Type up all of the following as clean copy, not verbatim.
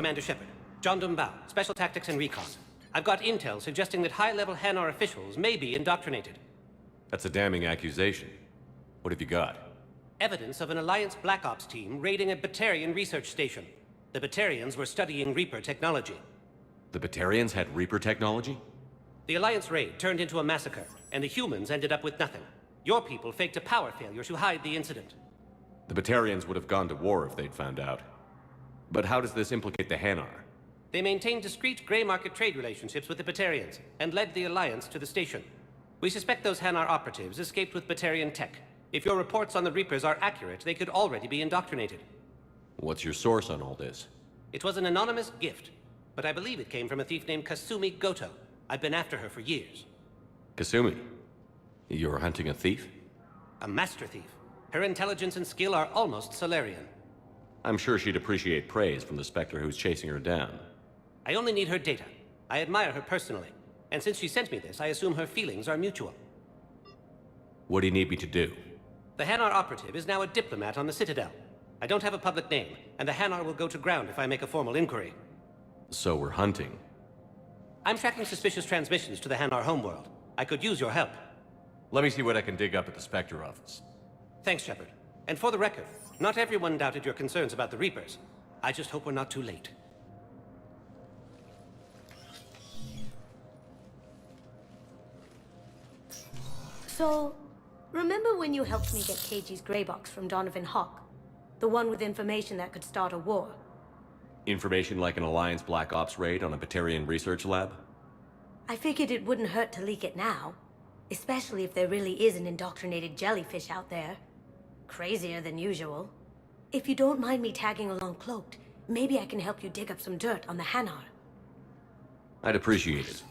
Commander Shepard. John Dumbao, Special Tactics and Recon. I've got intel suggesting that high-level Hanar officials may be indoctrinated. That's a damning accusation. What have you got? Evidence of an Alliance Black Ops team raiding a Batarian research station. The Batarians were studying Reaper technology. The Batarians had Reaper technology? The Alliance raid turned into a massacre, and the humans ended up with nothing. Your people faked a power failure to hide the incident. The Batarians would have gone to war if they'd found out. But how does this implicate the Hanar? They maintained discreet gray market trade relationships with the Batarians, and led the Alliance to the station. We suspect those Hanar operatives escaped with Batarian tech. If your reports on the Reapers are accurate, they could already be indoctrinated. What's your source on all this? It was an anonymous gift, but I believe it came from a thief named Kasumi Goto. I've been after her for years. Kasumi? You're hunting a thief? A master thief. Her intelligence and skill are almost Solarian. I'm sure she'd appreciate praise from the Spectre who's chasing her down. I only need her data. I admire her personally. And since she sent me this, I assume her feelings are mutual. What do you need me to do? The Hanar operative is now a diplomat on the Citadel. I don't have a public name, and the Hanar will go to ground if I make a formal inquiry. So we're hunting. I'm tracking suspicious transmissions to the Hanar homeworld. I could use your help. Let me see what I can dig up at the Spectre office. Thanks, Shepard. And for the record, not everyone doubted your concerns about the Reapers. I just hope we're not too late. So, remember when you helped me get KG's grey box from Donovan Hawk? The one with information that could start a war? Information like an Alliance Black Ops raid on a Batarian research lab? I figured it wouldn't hurt to leak it now. Especially if there really is an indoctrinated jellyfish out there. Crazier than usual. If you don't mind me tagging along cloaked, maybe I can help you dig up some dirt on the Hanar. I'd appreciate it.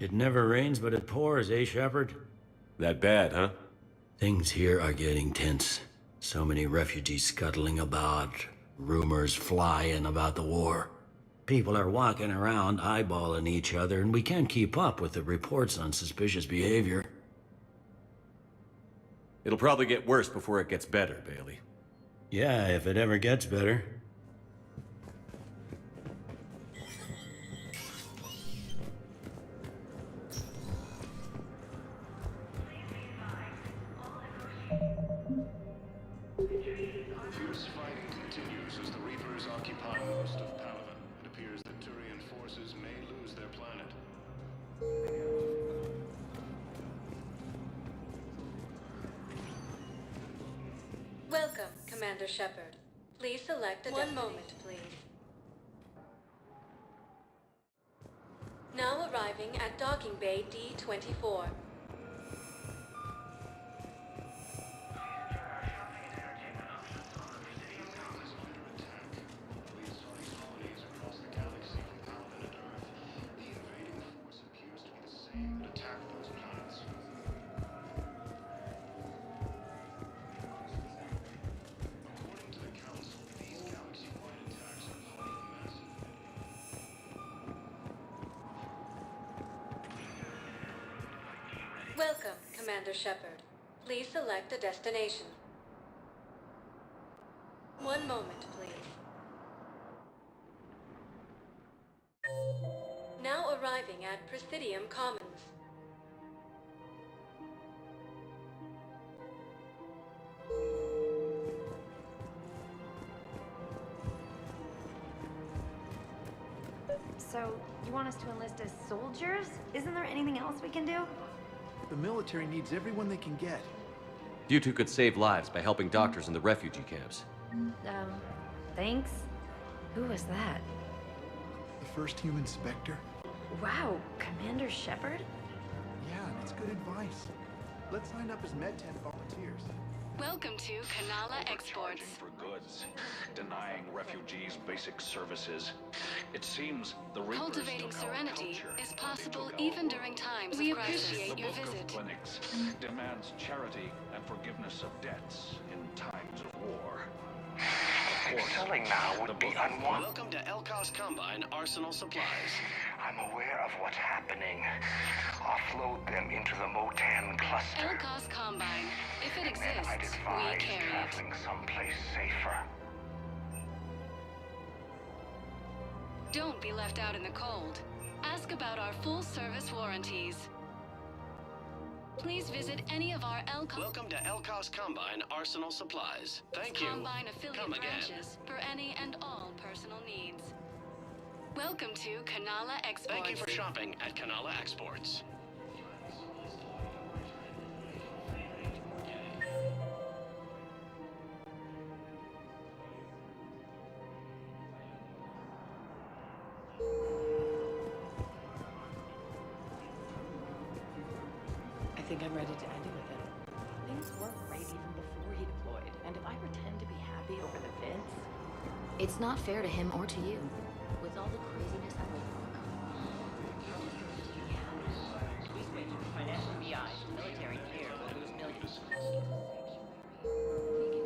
It never rains, but it pours, eh, Shepard? That bad, huh? Things here are getting tense. So many refugees scuttling about, rumors flying about the war. People are walking around eyeballing each other, and we can't keep up with the reports on suspicious behavior. It'll probably get worse before it gets better, Bailey. Yeah, if it ever gets better. Fierce fighting continues as the Reapers occupy most of Palaven. It appears that Turian forces may lose their planet. Welcome, Commander Shepard. Please select a destination. 1 moment, please. Now arriving at Docking Bay D-24. Welcome, Commander Shepard. Please select a destination. 1 moment, please. Now arriving at Presidium Commons. So, you want us to enlist as soldiers? Isn't there anything else we can do? The military needs everyone they can get. You two could save lives by helping doctors in the refugee camps. Thanks? Who was that? The first human Spectre? Wow, Commander Shepard? Yeah, that's good advice. Let's sign up as MedTech volunteers. Welcome to Kanala Exports. For goods. methods, denying refugees basic services. It seems the Reapers Cultivating took our serenity culture. is They possible took our even world. during times We of crisis. appreciate Your the Book visit. of Clinics demands charity and forgiveness of debts in times of war. Of course, Excelling now would be unwanted. Welcome to Elkos Combine Arsenal Supplies. I'm aware of what's happening. Offload them into the Motan cluster. Elkos Combine. If it And then I'd exists, we advise carry it. traveling someplace safer. Don't be left out in the cold. Ask about our full-service warranties. Please visit any of our Elkos Welcome to Elkos Combine Arsenal Supplies. Thank you. Combine affiliate Come again. branches for any and all personal needs. Welcome to Kanala Exports. Thank you for shopping at Kanala Exports. I think I'm ready to end it with him. Things weren't great even before he deployed, and if I pretend to be happy over the fence... It's not fair to him or to you. With all the craziness that went on. We switch from financial BI to military gear, we'll lose millions.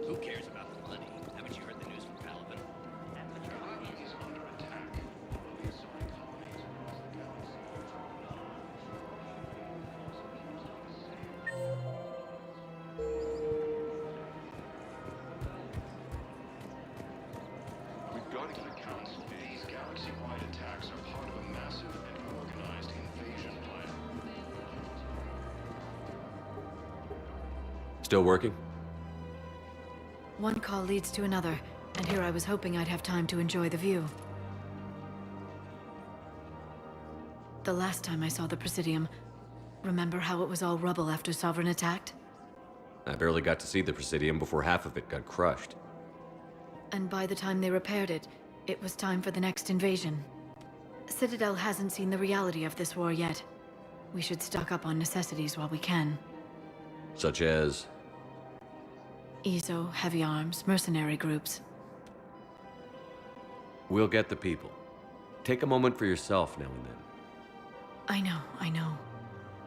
Who cares about the money? Haven't you heard the news from Paladin? That's the trouble. Is under attack. The assigned colonies across the galaxy. Regarding the Council, these galaxy-wide attacks are part of a massive and organized invasion plan. Still working? One call leads to another, and here I was hoping I'd have time to enjoy the view. The last time I saw the Presidium, remember how it was all rubble after Sovereign attacked? I barely got to see the Presidium before half of it got crushed. And by the time they repaired it, it was time for the next invasion. Citadel hasn't seen the reality of this war yet. We should stock up on necessities while we can. Such as... ESO, heavy arms, mercenary groups. We'll get the people. Take a moment for yourself now and then. I know.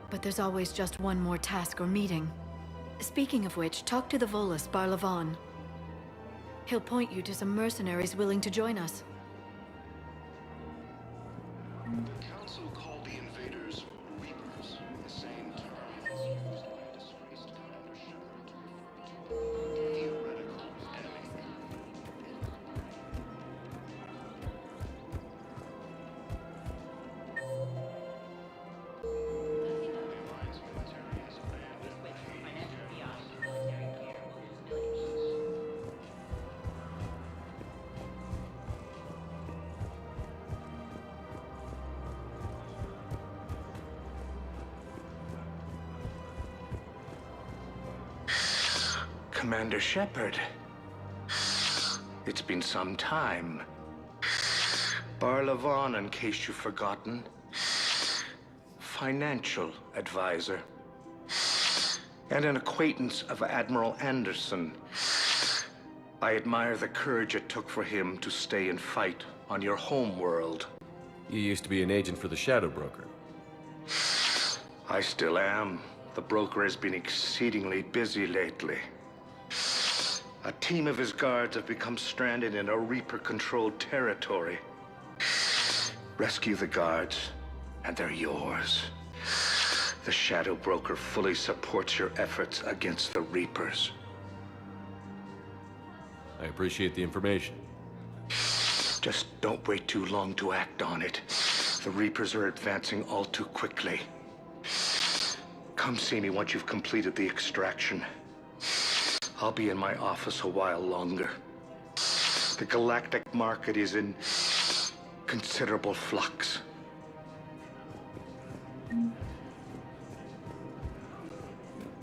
But there's always just one more task or meeting. Speaking of which, talk to the Volus, Barlavon. He'll point you to some mercenaries willing to join us. The Council called the invaders Reapers, the same term as used by a disgraced Commander Shepard to refer to theoretical enemy. The Alliance military has abandoned Financial BI to military gear, we'll lose millions. Commander Shepard. It's been some time. Barlavon, in case you've forgotten. Financial advisor. And an acquaintance of Admiral Anderson. I admire the courage it took for him to stay and fight on your home world. You used to be an agent for the Shadow Broker. I still am. The broker has been exceedingly busy lately. A team of his guards have become stranded in a Reaper-controlled territory. Rescue the guards, and they're yours. The Shadow Broker fully supports your efforts against the Reapers. I appreciate the information. Just don't wait too long to act on it. The Reapers are advancing all too quickly. Come see me once you've completed the extraction. I'll be in my office a while longer. The galactic market is in considerable flux.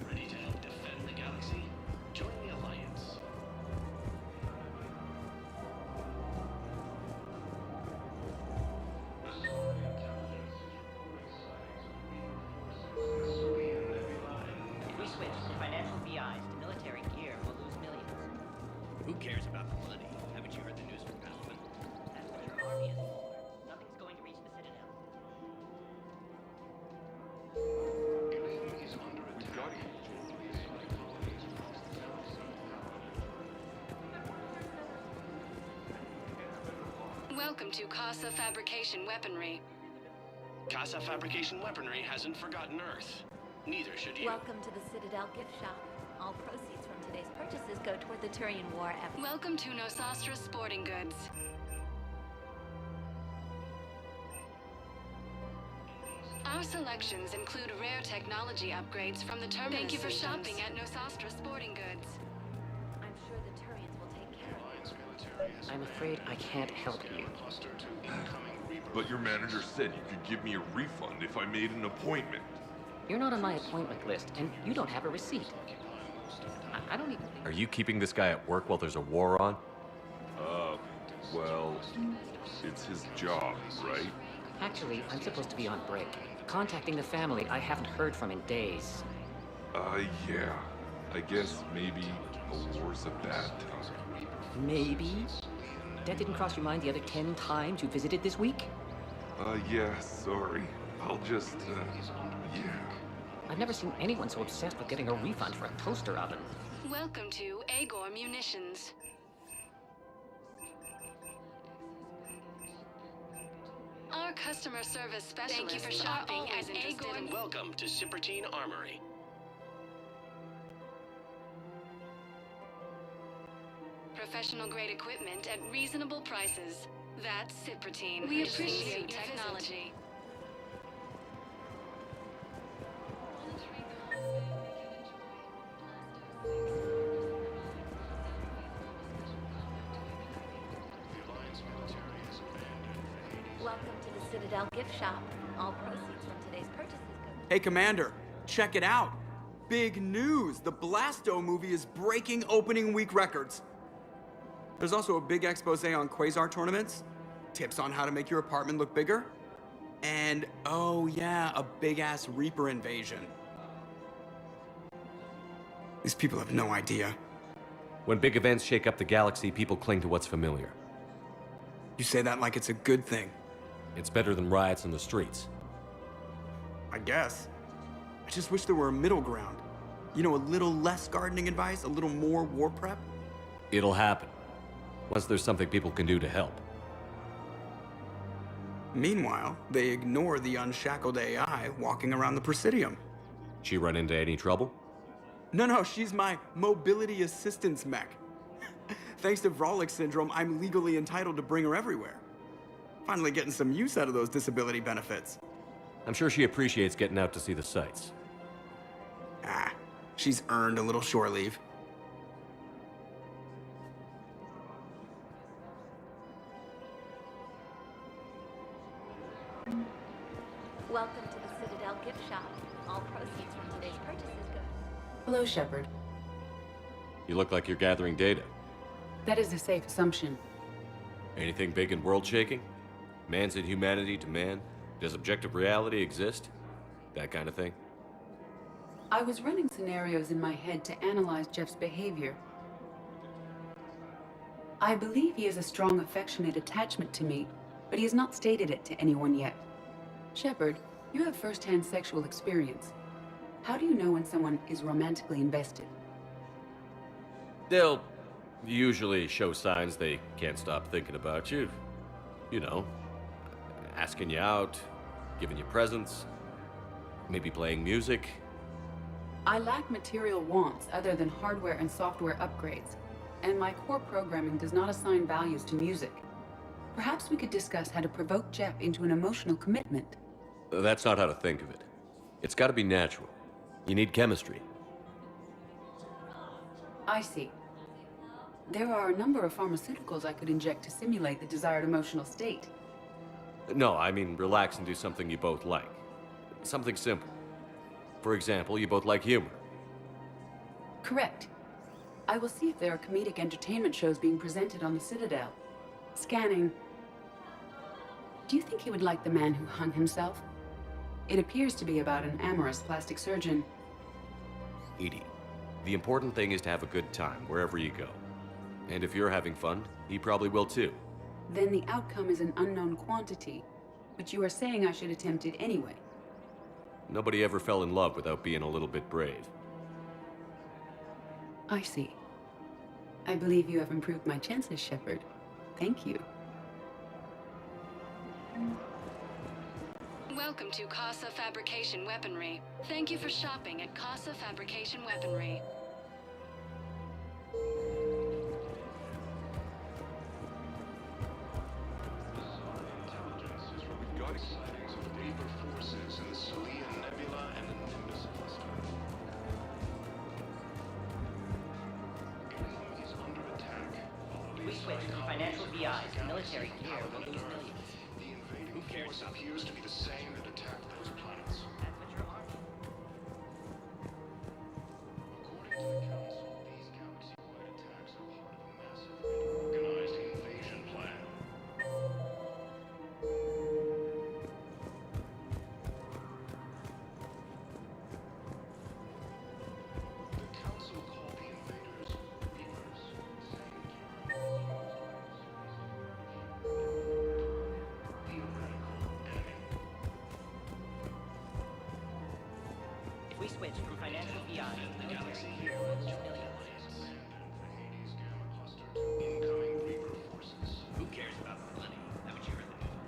Ready to help defend the galaxy? Join the Alliance. If we switch from financial BIs to military gear, we'll lose millions. Who cares about the money? Haven't you heard the news from Paladin? That's why their army is smaller. Nothing's going to reach the Citadel. Elaine is under attack. Welcome to Casa Fabrication Weaponry. Casa Fabrication Weaponry hasn't forgotten Earth. Neither should you. Welcome to the Citadel gift shop. All proceeds from today's purchases go toward the Turian War effort. Welcome to Nosastra Sporting Goods. Our selections include rare technology upgrades from the terminus. Thank you for shopping at Nosastra Sporting Goods. I'm sure the Turians will take care of Alliance military has I'm afraid I can't help you. cluster to incoming Reapers. But your manager said you could give me a refund if I made an appointment. You're not on my appointment list, and you don't have a receipt. I don't even... Are you keeping this guy at work while there's a war on? Well, it's his job, right? Actually, I'm supposed to be on break. Contacting the family I haven't heard from in days. Yeah. I guess maybe a war's a bad time. Maybe? That didn't cross your mind the other 10 times you visited this week? Yeah, sorry. I'll just, yeah. I've never seen anyone so obsessed with getting a refund for a toaster oven. Welcome to Agor Munitions. Our customer service specialists. Thank you for shopping at Agor. Welcome to Citadel Armory. Professional grade equipment at reasonable prices. That's Citadel. We appreciate technology. The Alliance military has abandoned. Welcome to the Citadel gift shop. All proceeds from today's purchases go... Hey, Commander, check it out. Big news! The Blasto movie is breaking opening week records. There's also a big expose on Quasar tournaments, tips on how to make your apartment look bigger, and, oh yeah, a big-ass Reaper invasion. These people have no idea. When big events shake up the galaxy, people cling to what's familiar. You say that like it's a good thing. It's better than riots in the streets. I guess. I just wish there were a middle ground. You know, a little less gardening advice, a little more war prep. It'll happen. Once there's something people can do to help. Meanwhile, they ignore the unshackled AI walking around the Presidium. She run into any trouble? No, she's my mobility assistance mech. Thanks to Vrolic syndrome, I'm legally entitled to bring her everywhere. Finally getting some use out of those disability benefits. I'm sure she appreciates getting out to see the sights. Ah, she's earned a little shore leave. Welcome to the Citadel gift shop. All proceeds from today's purchases go... Hello, Shepard. You look like you're gathering data. That is a safe assumption. Anything big and world-shaking? Man's inhumanity to man? Does objective reality exist? That kind of thing? I was running scenarios in my head to analyze Jeff's behavior. I believe he has a strong affectionate attachment to me, but he has not stated it to anyone yet. Shepard, you have first-hand sexual experience. How do you know when someone is romantically invested? They'll usually show signs they can't stop thinking about you. You know, asking you out, giving you presents, maybe playing music. I lack material wants other than hardware and software upgrades, and my core programming does not assign values to music. Perhaps we could discuss how to provoke Jeff into an emotional commitment. That's not how to think of it. It's got to be natural. You need chemistry. I see. There are a number of pharmaceuticals I could inject to simulate the desired emotional state. No, I mean relax and do something you both like. Something simple. For example, you both like humor. Correct. I will see if there are comedic entertainment shows being presented on the Citadel. Scanning. Do you think he would like The Man Who Hung Himself? It appears to be about an amorous plastic surgeon. Edie, the important thing is to have a good time wherever you go. And if you're having fun, he probably will too. Then the outcome is an unknown quantity. But you are saying I should attempt it anyway. Nobody ever fell in love without being a little bit brave. I see. I believe you have improved my chances, Shepard. Thank you. Welcome to Casa Fabrication Weaponry. Thank you for shopping at Casa Fabrication Weaponry. Sightings of Reaper forces in the Celia Nebula and the Nimbus cluster. Everything is under attack. We switch from financial VIs to military gear, we'll lose millions. The invading force appears to be the same that attacked those planets. That's what your army. According to the Council, these galaxy-wide attacks are part of a massive and organized invasion plan. The Council called the invaders Reapers, saying theoretical enemy. If we switch from financial VIs to military gear, we'll lose millions. Hades Gamma Cluster to incoming Reaper forces. Who cares about the money? Haven't you heard the news?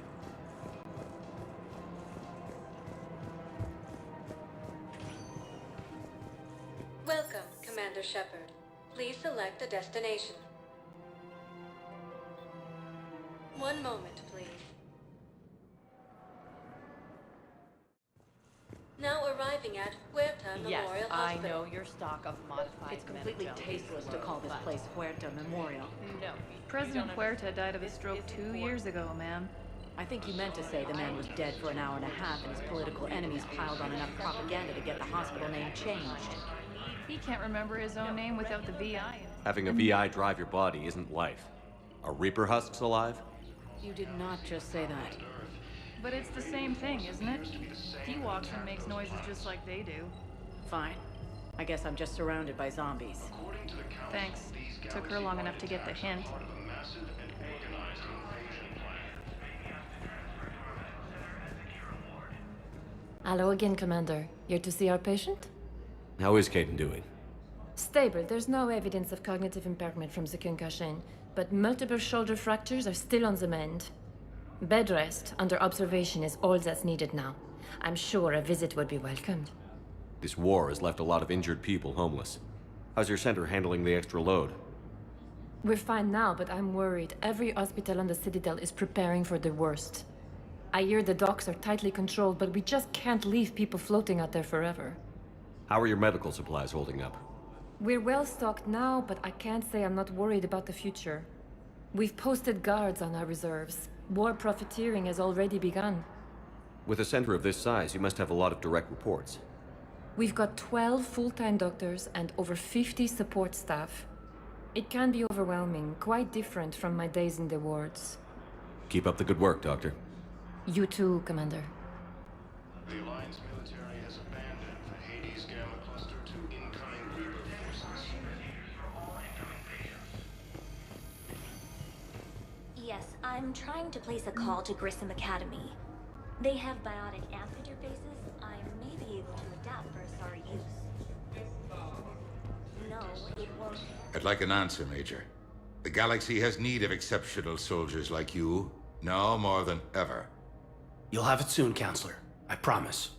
Welcome, Commander Shepard. Please select a destination. One moment, please. Now arriving at Huerta Yes, Memorial I Hospital. know your stock of modified. It's completely metal tasteless to jelly, call this but- place Huerta Memorial. No. President Huerta died of a stroke 2 years ago, ma'am. I think you meant to say the man was dead for an hour and a half and his political enemies piled on enough propaganda to get the hospital name changed. He can't remember his own name without the VI. Having a VI drive your body isn't life. Are Reaper husks alive? You did not just say that. But it's the same thing, isn't it? He walks and makes noises just like they do. Fine. I guess I'm just surrounded by zombies. According to the Council, Thanks. these Took her long enough to get the galaxy-wide hint. attacks are part of a massive and organized invasion plan. Hello again, Commander. Here to see our patient? How is Caden doing? Stable. There's no evidence of cognitive impairment from the concussion, but multiple shoulder fractures are still on the mend. Bed rest under observation is all that's needed now. I'm sure a visit would be welcomed. This war has left a lot of injured people homeless. How's your center handling the extra load? We're fine now, but I'm worried. Every hospital on the Citadel is preparing for the worst. I hear the docks are tightly controlled, but we just can't leave people floating out there forever. How are your medical supplies holding up? We're well stocked now, but I can't say I'm not worried about the future. We've posted guards on our reserves. War profiteering has already begun. With a center of this size, you must have a lot of direct reports. We've got 12 full-time doctors and over 50 support staff. It can be overwhelming, quite different from my days in the wards. Keep up the good work, Doctor. You too, Commander. The Alliance military has abandoned the Hades Gamma Cluster to incoming Reaper forces. Yes, I'm trying to place a call to Grissom Academy. They have biotic amp interfaces. I may be able to adapt for Asari use. No, it won't. I'd like an answer, Major. The galaxy has need of exceptional soldiers like you, now more than ever. You'll have it soon, Counselor. I promise.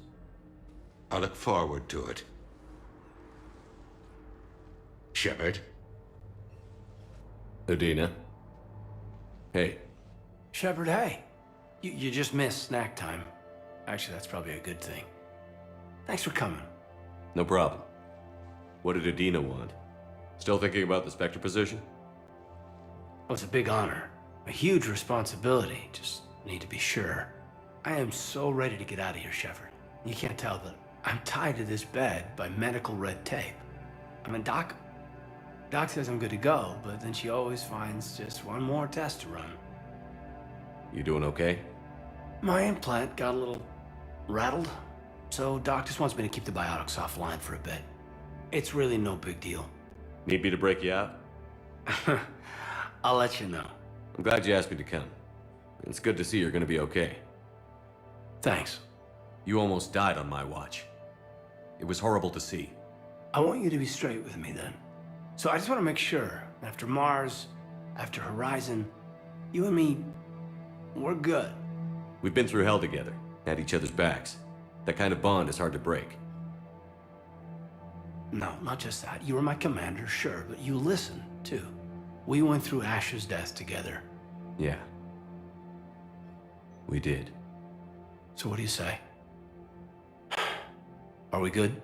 I look forward to it. Shepard? Udina? Hey. Shepard, hey. You just missed snack time. Actually, that's probably a good thing. Thanks for coming. No problem. What did Udina want? Still thinking about the Spectre position? Well, it's a big honor. A huge responsibility. Just need to be sure. I am so ready to get out of here, Shepard. You can't tell, but I'm tied to this bed by medical red tape. I mean, Doc says I'm good to go, but then she always finds just one more test to run. You doing okay? My implant got a little rattled, so Doc just wants me to keep the biotics offline for a bit. It's really no big deal. Need me to break you out? I'll let you know. I'm glad you asked me to come. It's good to see you're gonna be okay. Thanks. You almost died on my watch. It was horrible to see. I want you to be straight with me then. So I just want to make sure, after Mars, after Horizon, you and me, we're good. We've been through hell together, had each other's backs. That kind of bond is hard to break. No, not just that. You were my commander, sure, but you listened, too. We went through Ash's death together. Yeah. We did. So what do you say? Are we good?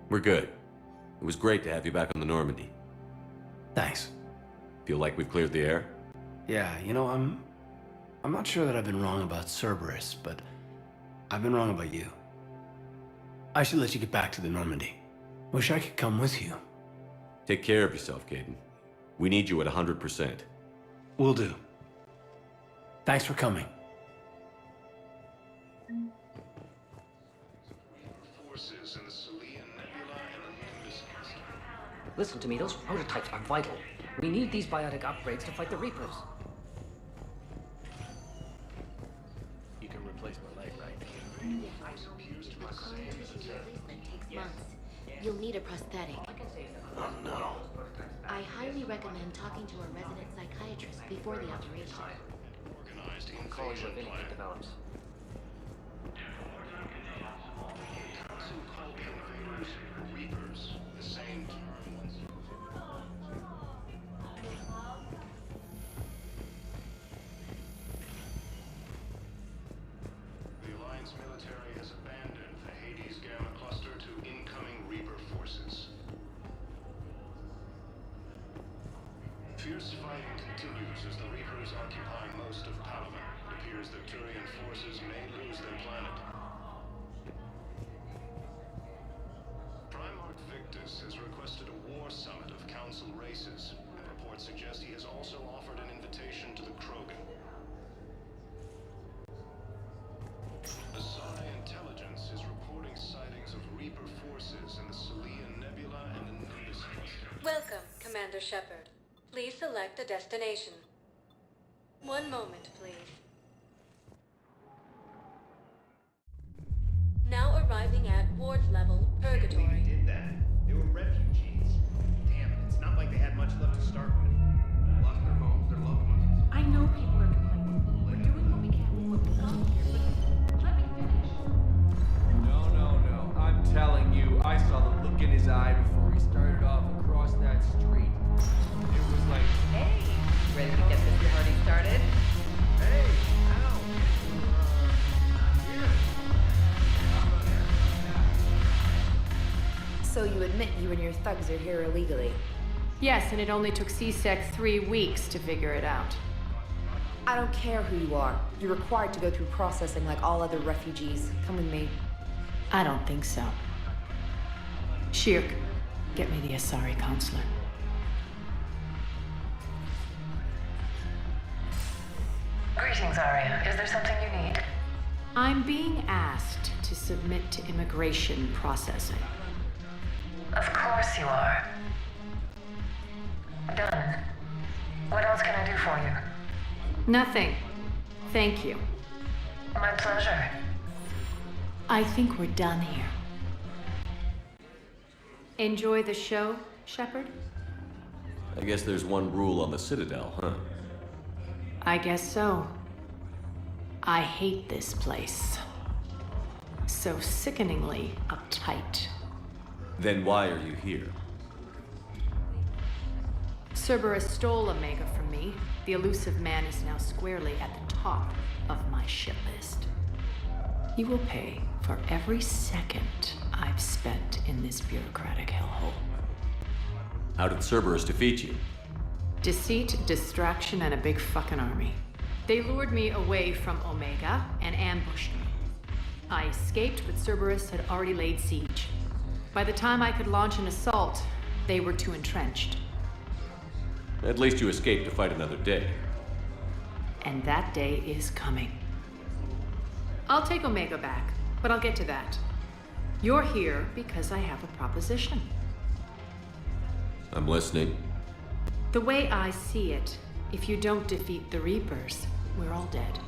We're good. It was great to have you back on the Normandy. Thanks. Feel like we've cleared the air? Yeah, you know, I'm not sure that I've been wrong about Cerberus, but I've been wrong about you. I should let you get back to the Normandy. Wish I could come with you. Take care of yourself, Caden. We need you at 100%. Will do. Thanks for coming. Forces in the Citadel Nebula and the Nimbus cluster. Listen to me, those prototypes are vital. We need these biotic upgrades to fight the Reapers. You can replace my leg, right? Takes months. You'll need a prosthetic. Oh no. I highly recommend talking to a resident psychiatrist before the operation. Organized College invasion of anything plan. develops. Council called the invaders Reapers, the same term once. The Alliance military has abandoned the Hades Gamma cluster to incoming Reaper forces. Fierce fighting continues as the Reapers occupy most of Paloma. It appears that Turian forces may lose their planet. Primarch Victus has requested a war summit of Council races, and reports suggest he has also offered an invitation to the Krogan. Asari intelligence is reporting sightings of Reaper forces in the Citadel Nebula and the Nimbus cluster. Welcome, Commander Shepard. Please select a destination. One moment, please. Now arriving at Ward Level, Purgatory. Did that. They were refugees. Damn it, it's not like they had much left to start with. Lost their homes, their loved ones. I know people are complaining. We're doing what we can with what we got here, but let me finish. No. I'm telling you, I saw the look in his eye before he started off across that street. It was like, Hey, ready to get this party started? hey, ow. So you admit you and your thugs are here illegally? Yes, and it only took CSEC 3 weeks to figure it out. I don't care who you are. You're required to go through processing like all other refugees. Come with me. I don't think so. Shirk, get me the Asari counselor. Greetings, Arya. Is there something you need? I'm being asked to submit to immigration processing. Of course you are. Done. What else can I do for you? Nothing. Thank you. My pleasure. I think we're done here. Enjoy the show, Shepard? I guess there's one rule on the Citadel, huh? I guess so. I hate this place. So sickeningly uptight. Then why are you here? Cerberus stole Omega from me. The elusive man is now squarely at the top of my shit list. He will pay for every second I've spent in this bureaucratic hellhole. How did Cerberus defeat you? Deceit, distraction, and a big fucking army. They lured me away from Omega and ambushed me. I escaped, but Cerberus had already laid siege. By the time I could launch an assault, they were too entrenched. At least you escaped to fight another day. And that day is coming. I'll take Omega back, but I'll get to that. You're here because I have a proposition. I'm listening. The way I see it, if you don't defeat the Reapers, we're all dead.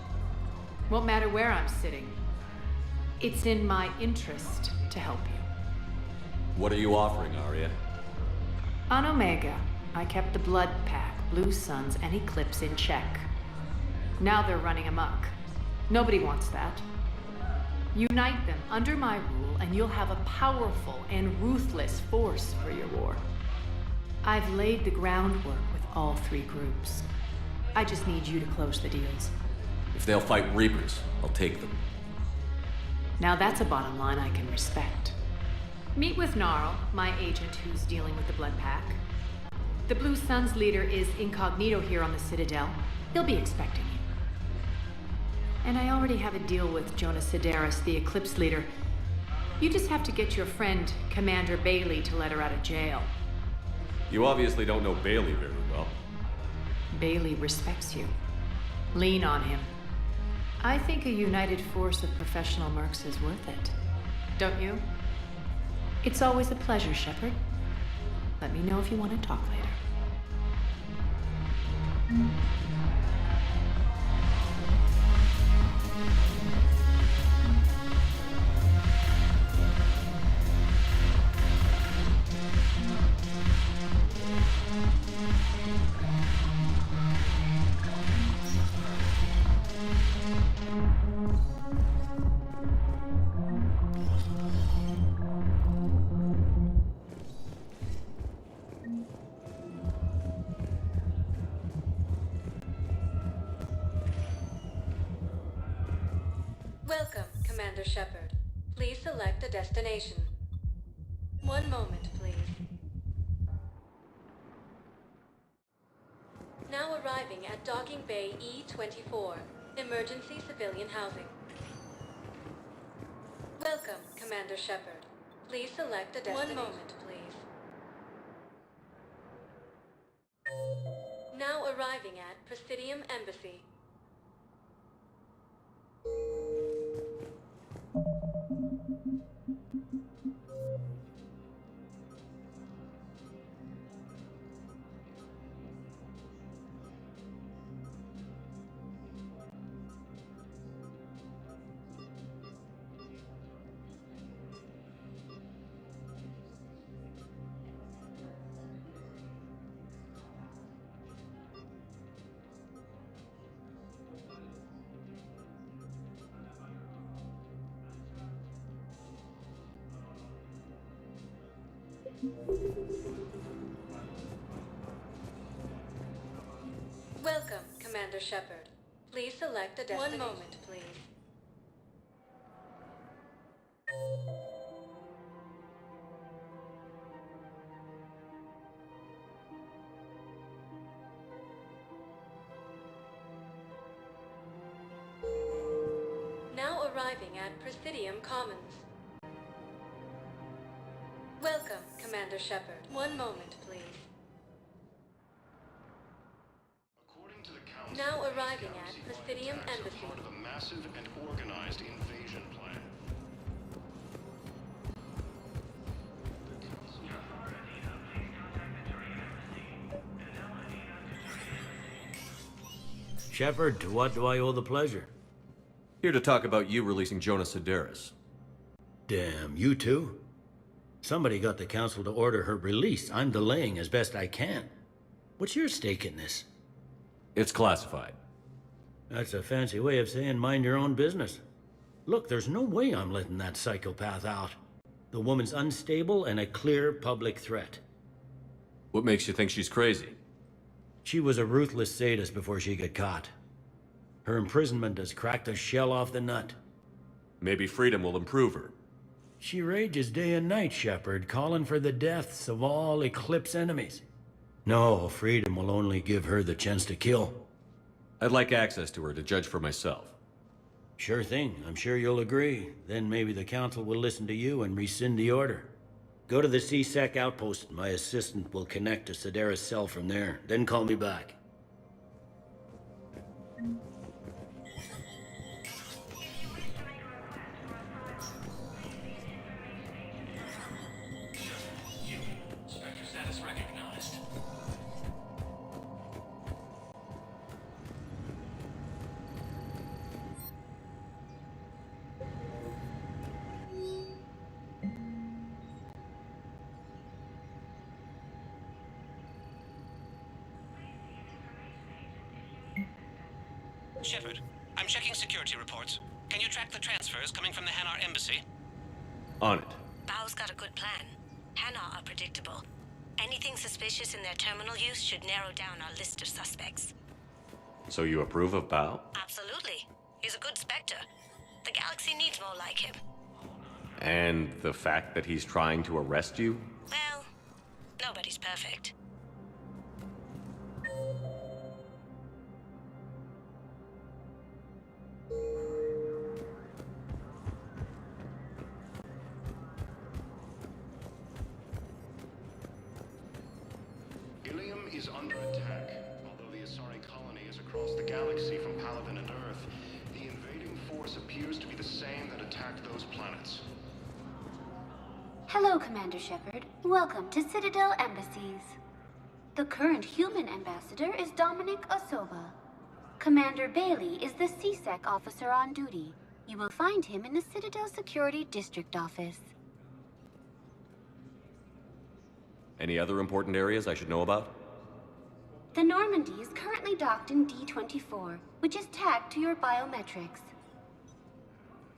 Won't matter where I'm sitting. It's in my interest to help you. What are you offering, Arya? On Omega, I kept the Blood Pack, Blue Suns, and Eclipse in check. Now they're running amok. Nobody wants that. Unite them under my rule, and you'll have a powerful and ruthless force for your war. I've laid the groundwork with all three groups. I just need you to close the deals. If they'll fight Reapers, I'll take them. Now that's a bottom line I can respect. Meet with Gnarl, my agent who's dealing with the Blood Pack. The Blue Suns leader is incognito here on the Citadel. He'll be expecting you. And I already have a deal with Jonas Sidaris, the Eclipse leader. You just have to get your friend, Commander Bailey, to let her out of jail. You obviously don't know Bailey very well. Bailey respects you. Lean on him. I think a united force of professional mercs is worth it. Don't you? It's always a pleasure, Shepard. Let me know if you want to talk later. Welcome, Commander Shepard. Please select a destination. One moment, please. Now arriving at Docking Bay E-24, Emergency Civilian Housing. Welcome, Commander Shepard. Please select a destination. One moment, please. Now arriving at Presidium Embassy. Welcome, Commander Shepard. Please select a destination. One moment, please. Now arriving at Presidium Commons. Welcome, Commander Shepard. One moment, please. Now arriving at Presidium Embassy. Part of a massive and organized invasion plan. Shepard, to what do I owe the pleasure? Here to talk about you releasing Jonas Sidaris. Damn, you too? Somebody got the council to order her release. I'm delaying as best I can. What's your stake in this? It's classified. That's a fancy way of saying mind your own business. Look, there's no way I'm letting that psychopath out. The woman's unstable and a clear public threat. What makes you think she's crazy? She was a ruthless sadist before she got caught. Her imprisonment has cracked the shell off the nut. Maybe freedom will improve her. She rages day and night, Shepard, calling for the deaths of all Eclipse enemies. No, freedom will only give her the chance to kill. I'd like access to her to judge for myself. Sure thing. I'm sure you'll agree. Then maybe the council will listen to you and rescind the order. Go to the C-Sec outpost. My assistant will connect to Sidaris' cell from there. Then call me back. Shepard, I'm checking security reports. Can you track the transfers coming from the Hanar embassy? On it. Bao's got a good plan. Hanar are predictable. Anything suspicious in their terminal use should narrow down our list of suspects. So you approve of Bao? Absolutely. He's a good Spectre. The galaxy needs more like him. And the fact that he's trying to arrest you? Well, nobody's perfect. Ilium is under attack. Although the Asari colony is across the galaxy from Palaven and Earth, the invading force appears to be the same that attacked those planets. Hello, Commander Shepard. Welcome to Citadel Embassies. The current human ambassador is Dominic Osoba. Commander Bailey is the CSEC officer on duty. You will find him in the Citadel Security District Office. Any other important areas I should know about? The Normandy is currently docked in D-24, which is tagged to your biometrics.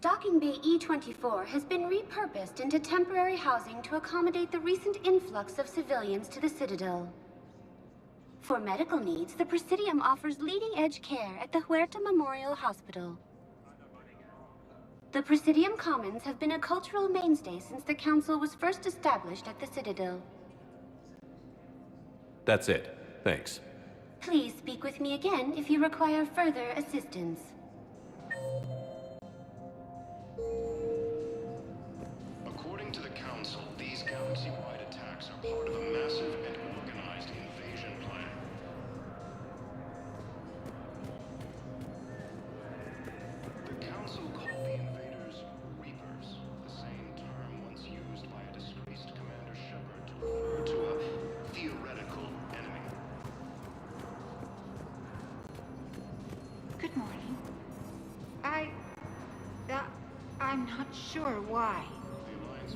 Docking Bay E-24 has been repurposed into temporary housing to accommodate the recent influx of civilians to the Citadel. For medical needs, the Presidium offers leading-edge care at the Huerta Memorial Hospital. The Presidium Commons have been a cultural mainstay since the Council was first established at the Citadel. That's it. Thanks. Please speak with me again if you require further assistance. According to the Council, these galaxy-wide attacks are part of a massive and organized invasion plan. The Council called the invaders Reapers, the same term once used by a disgraced Commander Shepard to refer to a theoretical enemy. Good morning. I'm not sure why.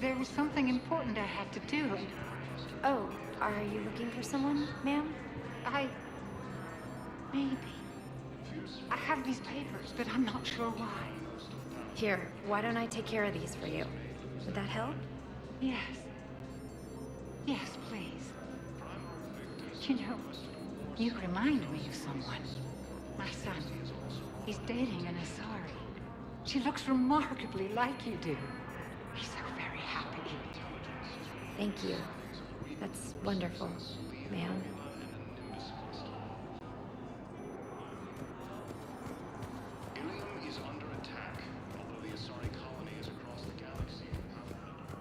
There was something important I had to do. Oh, are you looking for someone, ma'am? Maybe. I have these papers, but I'm not sure why. Here, why don't I take care of these for you? Would that help? Yes. Yes, please. You know, you remind me of someone. My son. He's dating an Asari. She looks remarkably like you do. He's so very happy. Thank you. That's wonderful, ma'am. Ilium is under attack, although the Asari colony is across the galaxy from Palaven.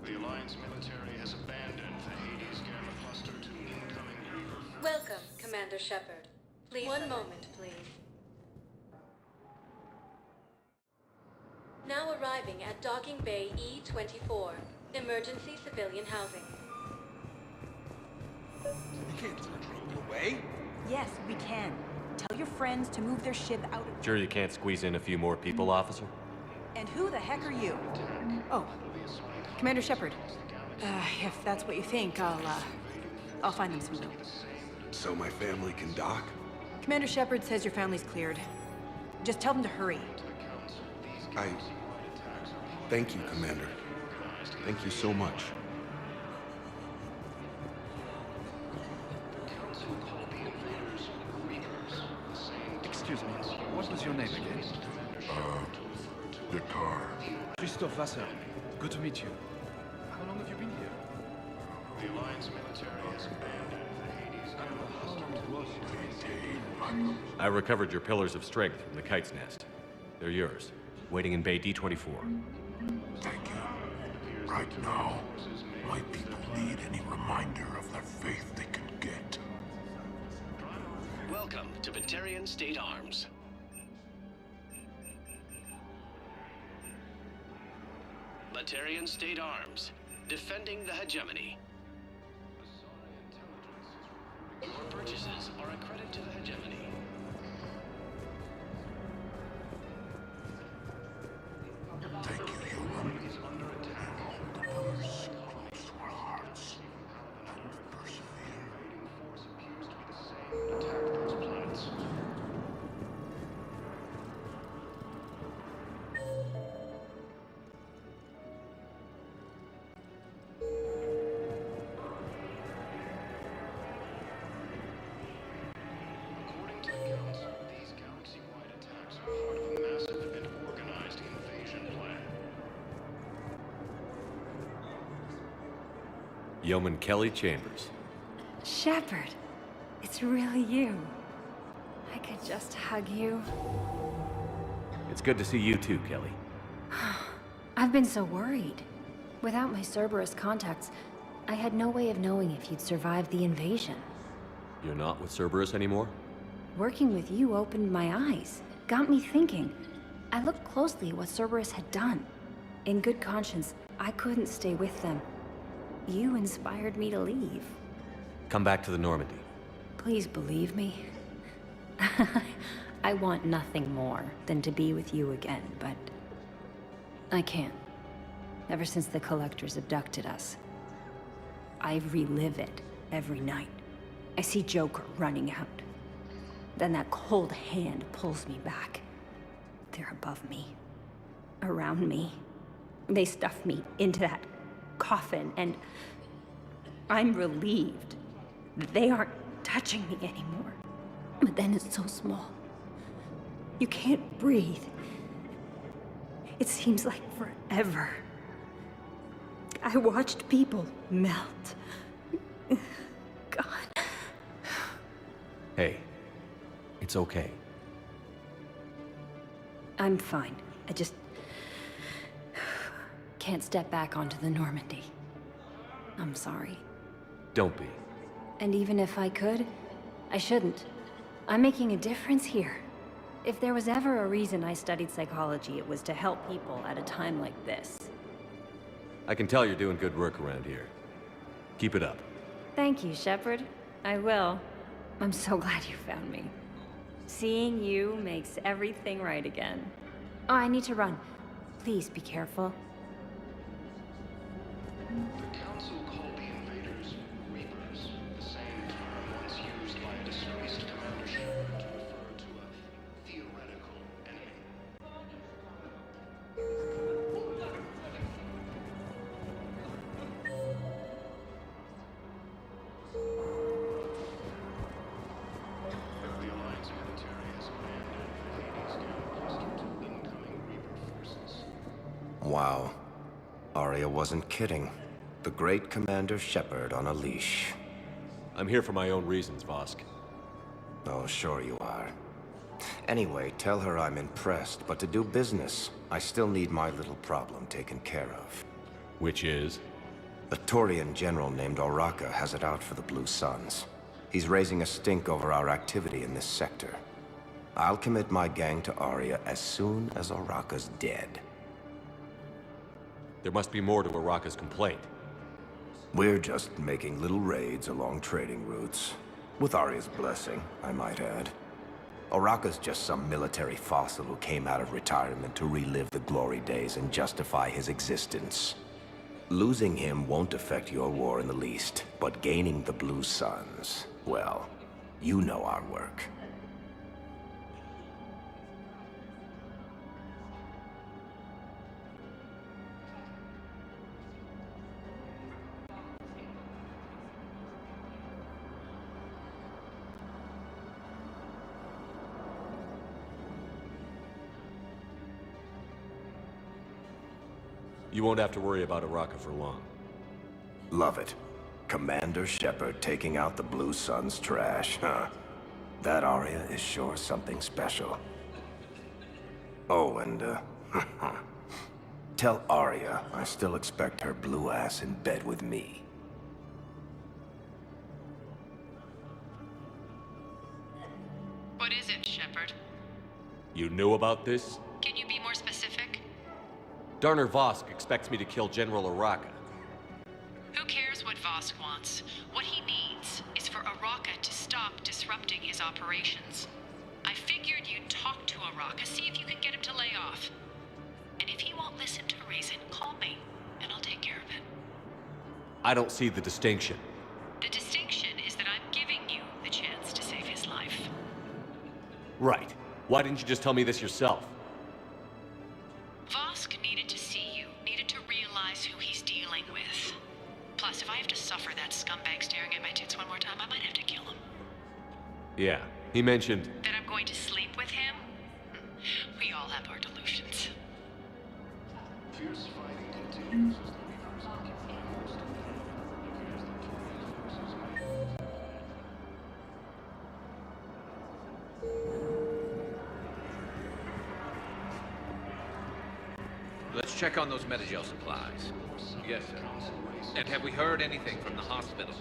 The Alliance military has abandoned the Hades Gamma cluster to incoming Reaper. Welcome, Commander Shepard. Please. One moment, please. Now arriving at Docking Bay E-24, emergency civilian housing. You can't turn people away. Yes, we can. Tell your friends to move their ship out of... Sure you can't squeeze in a few more people, officer? And who the heck are you? Oh, Commander Shepard. If that's what you think, I'll find them some room. So my family can dock? Commander Shepard says your family's cleared. Just tell them to hurry. Thank you, Commander. Thank you so much. The Council called the invaders Reapers, the same Excuse me, what was your your name again? Victor. Christophe Vasseur. Good to meet you. How long have you been here? The Alliance military has abandoned the Hades. How long was it? I recovered your pillars of strength from the kite's nest. They're yours, waiting in Bay D24. Thank you. Right now, my people need any reminder of their faith they can get. Welcome to Batarian State Arms. Batarian State Arms, defending the hegemony. Your purchases are a credit to the hegemony. Thank you, human. Hold the pillars close to our hearts and persevere. Attack those planets. According to the Council, these galaxy-wide attacks are part of a massive and organized invasion plan. Yeoman Kelly Chambers. Shepard, it's really you. I could just hug you. It's good to see you too, Kelly. I've been so worried. Without my Cerberus contacts, I had no way of knowing if you'd survived the invasion. You're not with Cerberus anymore? Working with you opened my eyes, got me thinking. I looked closely at what Cerberus had done. In good conscience, I couldn't stay with them. You inspired me to leave. Come back to the Normandy. Please believe me. I want nothing more than to be with you again, but I can't. Ever since the Collectors abducted us, I relive it every night. I see Joker running out. Then that cold hand pulls me back. They're above me, around me. They stuff me into that coffin, and I'm relieved that they aren't touching me anymore. But then it's so small. You can't breathe. It seems like forever. I watched people melt. God. Hey, it's okay. I'm fine. I just can't step back onto the Normandy. I'm sorry. Don't be. And even if I could, I shouldn't. I'm making a difference here. If there was ever a reason I studied psychology, it was to help people at a time like this. I can tell you're doing good work around here. Keep it up. Thank you, Shepard. I will. I'm so glad you found me. Seeing you makes everything right again. Oh, I need to run. Please be careful. The Council called the invaders Reapers, the same term once used by a disgraced Commander Shepard to refer to a theoretical enemy. The Alliance military has abandoned the Hades camp cluster to incoming Reaper forces. Wow. Arya wasn't kidding. The great Commander Shepard on a leash. I'm here for my own reasons, Vosk. Oh, sure you are. Anyway, tell her I'm impressed, but to do business, I still need my little problem taken care of. Which is? A Taurian general named Oraka has it out for the Blue Suns. He's raising a stink over our activity in this sector. I'll commit my gang to Arya as soon as Oraka's dead. There must be more to Oraka's complaint. We're just making little raids along trading routes. With Arya's blessing, I might add. Oraka's just some military fossil who came out of retirement to relive the glory days and justify his existence. Losing him won't affect your war in the least, but gaining the Blue Suns, well, you know our work. You won't have to worry about Araka for long. Love it. Commander Shepard taking out the Blue Sun's trash, huh? That Arya is sure something special. Oh, and, tell Arya I still expect her blue ass in bed with me. What is it, Shepard? You knew about this? Can you be more specific? Darner Vosk expects me to kill General Araka. Who cares what Vosk wants? What he needs is for Araka to stop disrupting his operations. I figured you'd talk to Araka, see if you can get him to lay off. And if he won't listen to reason, call me, and I'll take care of it. I don't see the distinction. The distinction is that I'm giving you the chance to save his life. Right. Why didn't you just tell me this yourself? Vosk needed to see you, needed to realize who he's dealing with. Plus, if I have to suffer that scumbag staring at my tits one more time, I might have to kill him. Yeah, he mentioned... That I'm going to sleep with him? We all have our delusions. Fierce fighting continues as the Reapers occupy most of the Let's check on those Metagel supplies. Yes, sir. And have we heard anything from the hospital?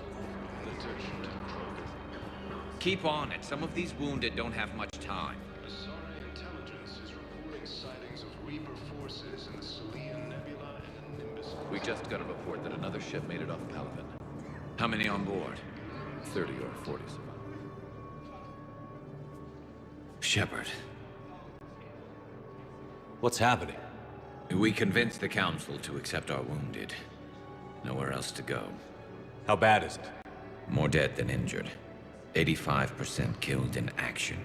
Keep on it. Some of these wounded don't have much time. Asari intelligence is reporting sightings of Reaper forces in the Salian Nebula and Nimbus. We just got a report that another ship made it off Palaven. How many on board? 30 or 40 survived. Shepard. What's happening? We convinced the Council to accept our wounded. Nowhere else to go. How bad is it? More dead than injured. 85% killed in action.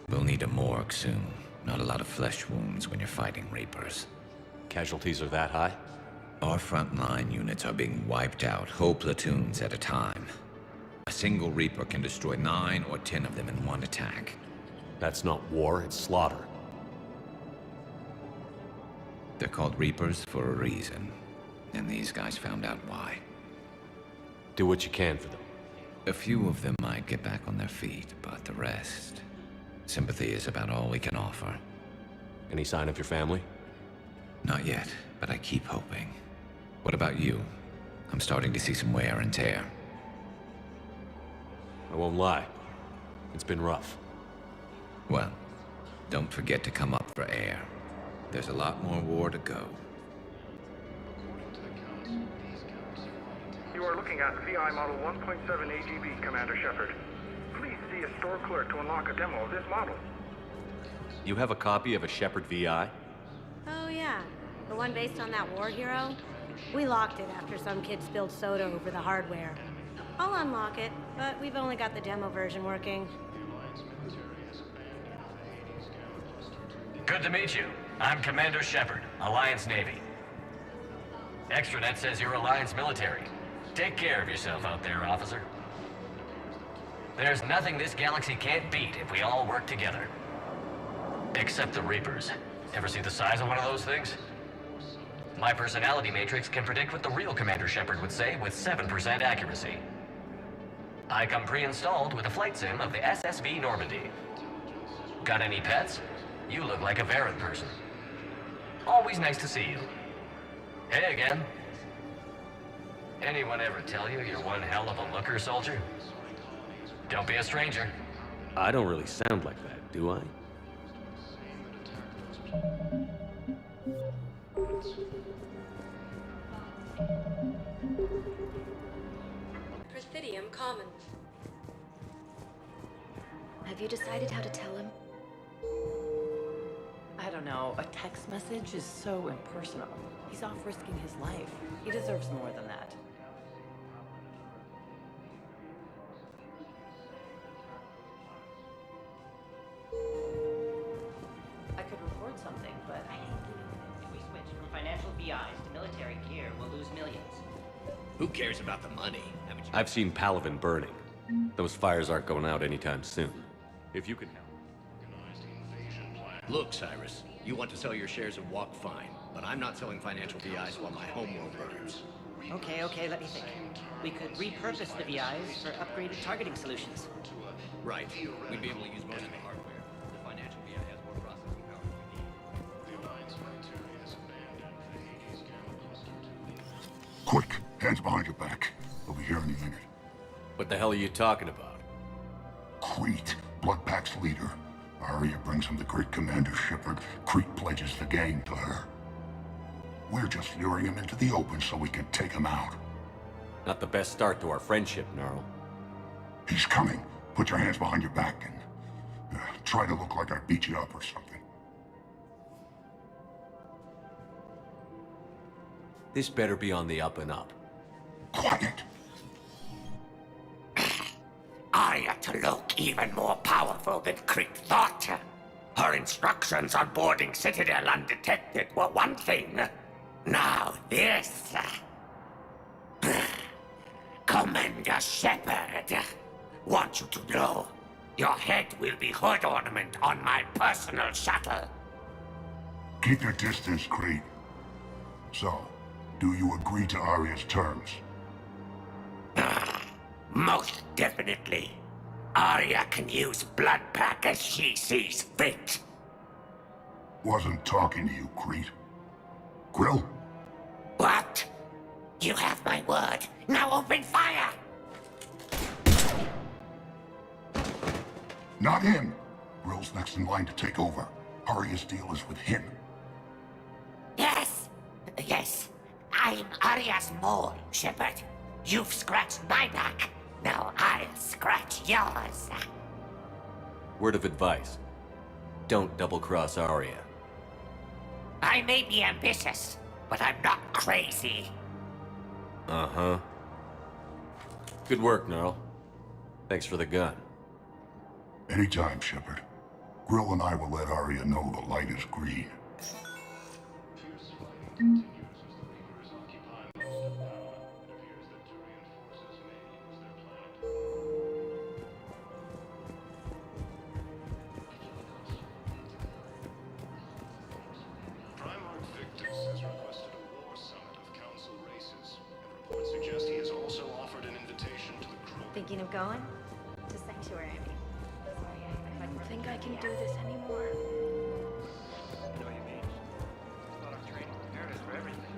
We'll need a morgue soon. Not a lot of flesh wounds when you're fighting Reapers. Casualties are that high? Our frontline units are being wiped out, whole platoons at a time. A single Reaper can destroy 9 or 10 of them in one attack. That's not war, it's slaughter. They're called Reapers for a reason. And these guys found out why. Do what you can for them. A few of them might get back on their feet, but the rest... Sympathy is about all we can offer. Any sign of your family? Not yet, but I keep hoping. What about you? I'm starting to see some wear and tear. I won't lie. It's been rough. Well, don't forget to come up for air. There's a lot more war to go. You are looking at VI Model 1.7 AGB, Commander Shepard. Please see a store clerk to unlock a demo of this model. You have a copy of a Shepard VI? Oh yeah, the one based on that war hero? We locked it after some kid spilled soda over the hardware. I'll unlock it, but we've only got the demo version working. Good to meet you. I'm Commander Shepard, Alliance Navy. Extranet says you're Alliance military. Take care of yourself out there, officer. There's nothing this galaxy can't beat if we all work together. Except the Reapers. Ever see the size of one of those things? My personality matrix can predict what the real Commander Shepard would say with 7% accuracy. I come pre-installed with a flight sim of the SSV Normandy. Got any pets? You look like a Varen person. Always nice to see you. Hey again. Anyone ever tell you you're one hell of a looker, soldier? Don't be a stranger. I don't really sound like that, do I? Presidium Commons. Have you decided how to tell him? I don't know. A text message is so impersonal. He's off risking his life. He deserves more than that. I could record something, but I hate giving it. If we switch from financial VIs to military gear, we'll lose millions. Who cares about the money? I've seen Palaven burning. Those fires aren't going out anytime soon. If you can help. Look, Cyrus, You want to sell your shares and walk fine, but I'm not selling financial VIs while my homeworld burns. Okay, let me think. We could repurpose the VIs for upgraded targeting solutions. Right. We'd be able to use most of the hardware. The financial VI has more processing power than we need. The Alliance military has abandoned the Hades Gamma cluster. Quick, hands behind your back. We'll be here in a minute. What the hell are you talking about? Crete, Blood Pack's leader. Arya brings him to Great Commander Shepard. Crete pledges the game to her. We're just luring him into the open so we can take him out. Not the best start to our friendship, Gnarl. He's coming. Put your hands behind your back and try to look like I beat you up or something. This better be on the up and up. Quiet. Arya to look even more powerful than Crete thought. Her instructions on boarding Citadel undetected were one thing. Now this. Commander Shepard, want you to know, your head will be hood ornament on my personal shuttle. Keep your distance, Crete. So, do you agree to Arya's terms? Most definitely. Arya can use Blood Pack as she sees fit. Wasn't talking to you, Crete. Grill? What? You have my word. Now open fire! Not him. Grill's next in line to take over. Arya's deal is with him. Yes. I'm Arya's mole, Shepard. You've scratched my back. Now I'll scratch yours. Word of advice. Don't double-cross Arya. I may be ambitious, but I'm not crazy. Uh-huh. Good work, Gnarl. Thanks for the gun. Anytime, Shepard. Grill and I will let Arya know the light is green. Primarch Victus has requested a war summit of council races, and reports suggest he has also offered an invitation to the crew. Thinking of going? To Sanctuary, I mean. I don't think I can do this anymore. I know what you mean. A lot of training prepared us for everything.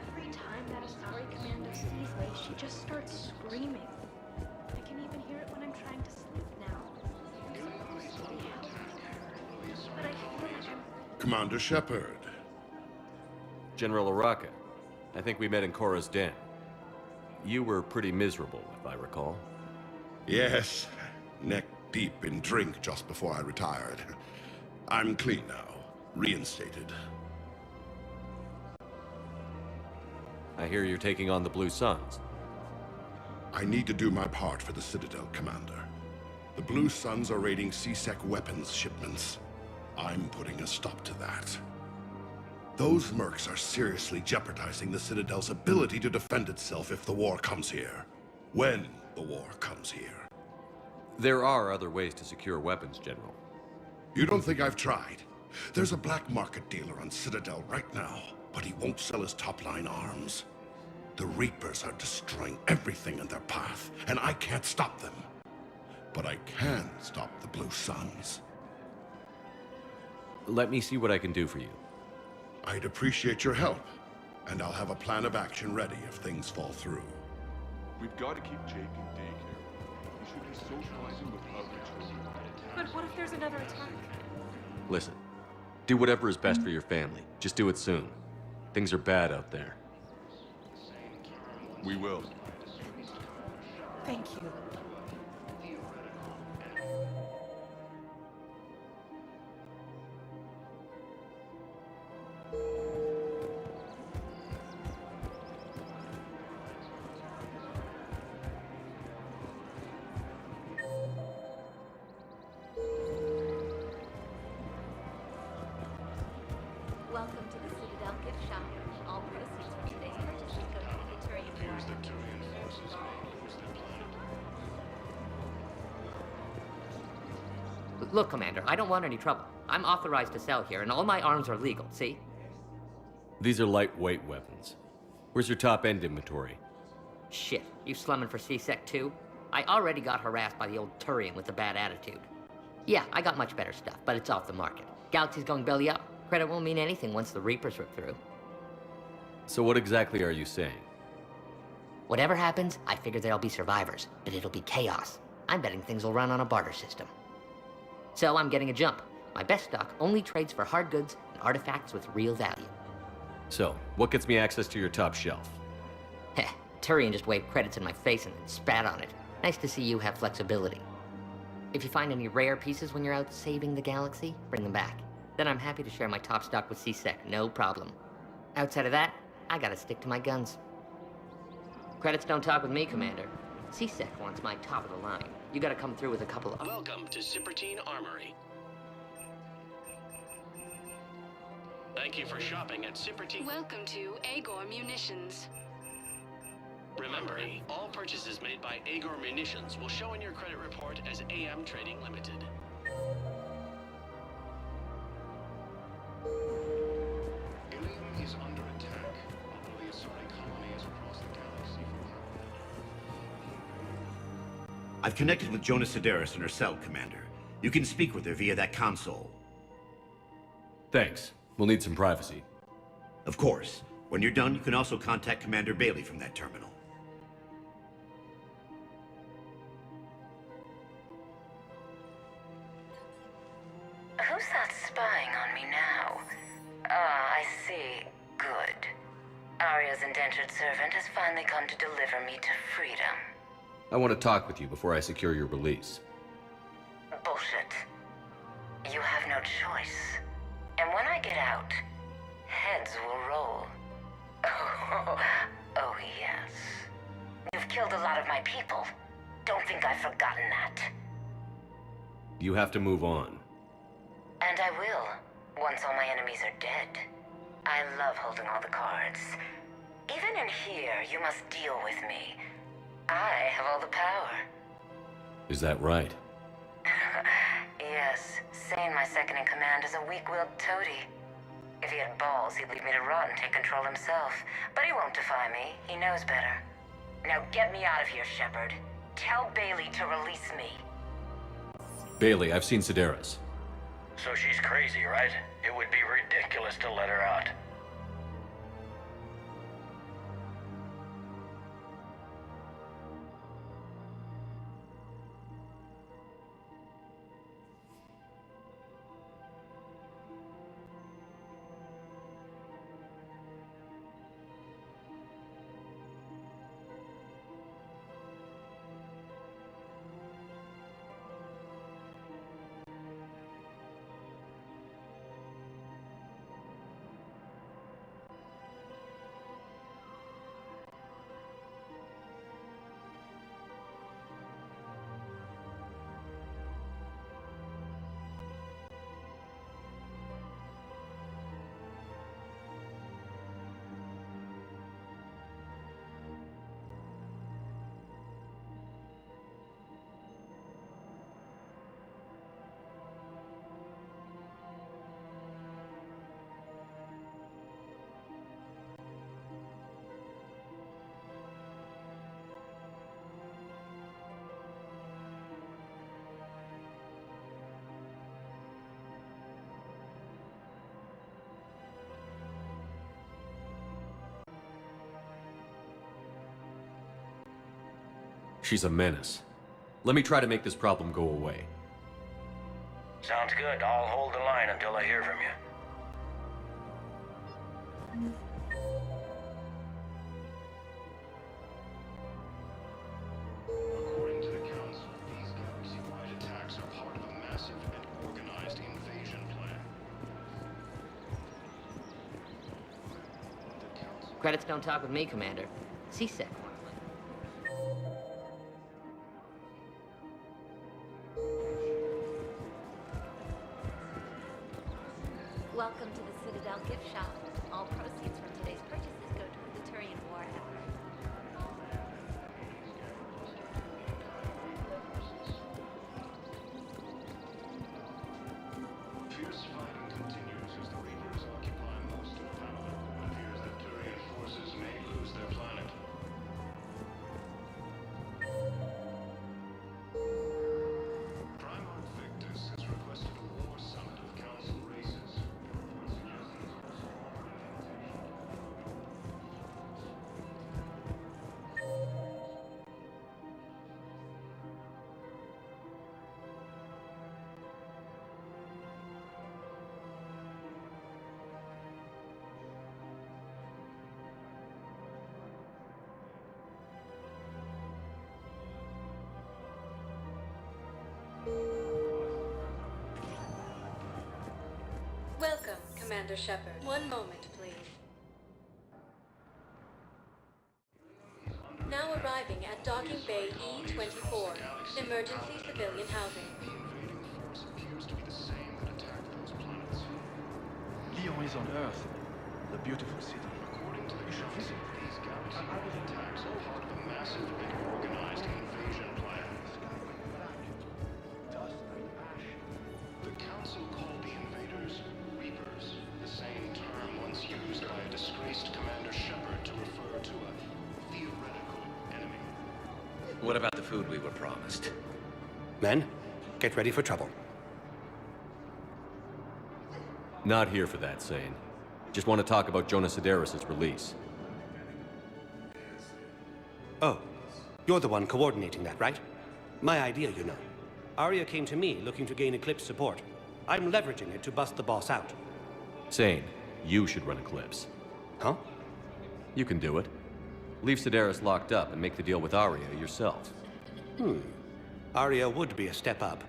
Every time that Asari commando sees me, she just starts screaming. I can even hear it when I'm trying to sleep now. I'm supposed to be helping her, but I feel like I'm... Commander Shepard. General Araka, I think we met in Korra's den. You were pretty miserable, if I recall. Yes, neck deep in drink just before I retired. I'm clean now, reinstated. I hear you're taking on the Blue Suns. I need to do my part for the Citadel, Commander. The Blue Suns are raiding C-Sec weapons shipments. I'm putting a stop to that. Those mercs are seriously jeopardizing the Citadel's ability to defend itself if the war comes here. When the war comes here. There are other ways to secure weapons, General. You don't think I've tried? There's a black market dealer on Citadel right now, but he won't sell his top-line arms. The Reapers are destroying everything in their path, and I can't stop them. But I can stop the Blue Suns. Let me see what I can do for you. I'd appreciate your help, and I'll have a plan of action ready if things fall through. We've got to keep Jake in daycare. He should be socializing with other children. But what if there's another attack? Listen, do whatever is best for your family. Just do it soon. Things are bad out there. We will. Thank you. Welcome to the Citadel gift shop. All proceeds from today's purchase go to the Turian Appears War. that Turian forces may lose their planet. Look, Commander, I don't want any trouble. I'm authorized to sell here, and all my arms are legal, see? These are lightweight weapons. Where's your top-end inventory? Shit, you slumming for C-Sec too? I already got harassed by the old Turian with a bad attitude. Yeah, I got much better stuff, but it's off the market. Galaxy's going belly up. Credit won't mean anything once the Reapers rip through. So what exactly are you saying? Whatever happens, I figure there'll be survivors, but it'll be chaos. I'm betting things will run on a barter system. So I'm getting a jump. My best stock only trades for hard goods and artifacts with real value. So, what gets me access to your top shelf? Heh, Turian just waved credits in my face and then spat on it. Nice to see you have flexibility. If you find any rare pieces when you're out saving the galaxy, bring them back. Then I'm happy to share my top stock with C-Sec, no problem. Outside of that, I gotta stick to my guns. Credits don't talk with me, Commander. C-Sec wants my top of the line. You gotta come through with a couple of... Welcome to Cipertine Armory. Thank you for shopping at Cipertine. Welcome to Agor Munitions. Remember, all purchases made by Agor Munitions will show in your credit report as AM Trading Limited. Ilium is under attack, although the Asari colony is across the galaxy from her. I've connected with Jonas Sedaris in her cell, Commander. You can speak with her via that console. Thanks. We'll need some privacy. Of course. When you're done, you can also contact Commander Bailey from that terminal. Who's that spying on me now? Ah, I see. Good. Arya's indentured servant has finally come to deliver me to freedom. I want to talk with you before I secure your release. Bullshit. You have no choice. And when I get out, heads will roll. Oh, yes. You've killed a lot of my people. Don't think I've forgotten that. You have to move on. And I will, once all my enemies are dead. I love holding all the cards. Even in here, you must deal with me. I have all the power. Is that right? Yes, Sane, my second in command, is a weak-willed toady. If he had balls, he'd leave me to rot and take control himself. But he won't defy me. He knows better. Now get me out of here, Shepard. Tell Bailey to release me. Bailey, I've seen Sedaris. So she's crazy, right? It would be ridiculous to let her out. She's a menace. Let me try to make this problem go away. Sounds good. I'll hold the line until I hear from you. According to the Council, these galaxy-wide attacks are part of a massive and organized invasion plan. Credits don't talk with me, Commander. C-Sec. Welcome to the Citadel gift shop. All proceeds from today's purchases go toward the Turian war effort. Fierce Commander Shepard. One moment, please. Now arriving at Docking Bay E-24, emergency civilian housing. Lyon is on Earth, the beautiful city. According to the Council, these galaxy attacks are part of a massively organized invasion plan. The Council called the invaders Reapers, the same term once used by a disgraced Commander Shepard to refer to a theoretical enemy. What about the food we were promised? Men, get ready for trouble. Not here for that, Sane. Just want to talk about Jonas Sedaris' release. Oh, you're the one coordinating that, right? My idea, you know. Arya came to me looking to gain Eclipse support. I'm leveraging it to bust the boss out. Sane, you should run Eclipse. Huh? You can do it. Leave Sedaris locked up and make the deal with Arya yourself. Arya would be a step up.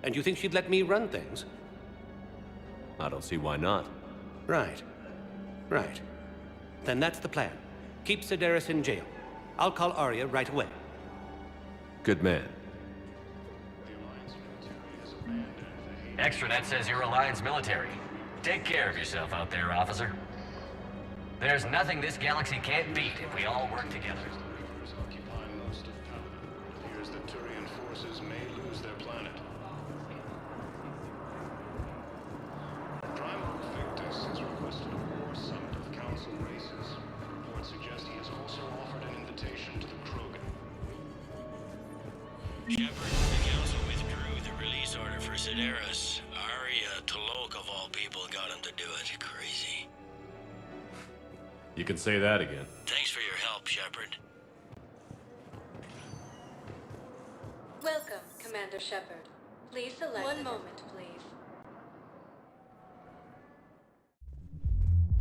And you think she'd let me run things? I don't see why not. Right. Right. Then that's the plan. Keep Sedaris in jail. I'll call Arya right away. Good man. Extranet says you're Alliance military. Take care of yourself out there, officer. There's nothing this galaxy can't beat if we all work together. Reapers occupy most of Paladin. It appears that Turian forces may lose their planet. Primal Victus has requested a war summit of Council races. Reports suggest he has also offered an invitation to the Krogan. Shepard, the Council withdrew the release order for Sedaris. Arya Talok, of all people, got him to do it. Crazy. You can say that again. Thanks for your help, Shepard. Welcome, Commander Shepard. Please select... One moment, please.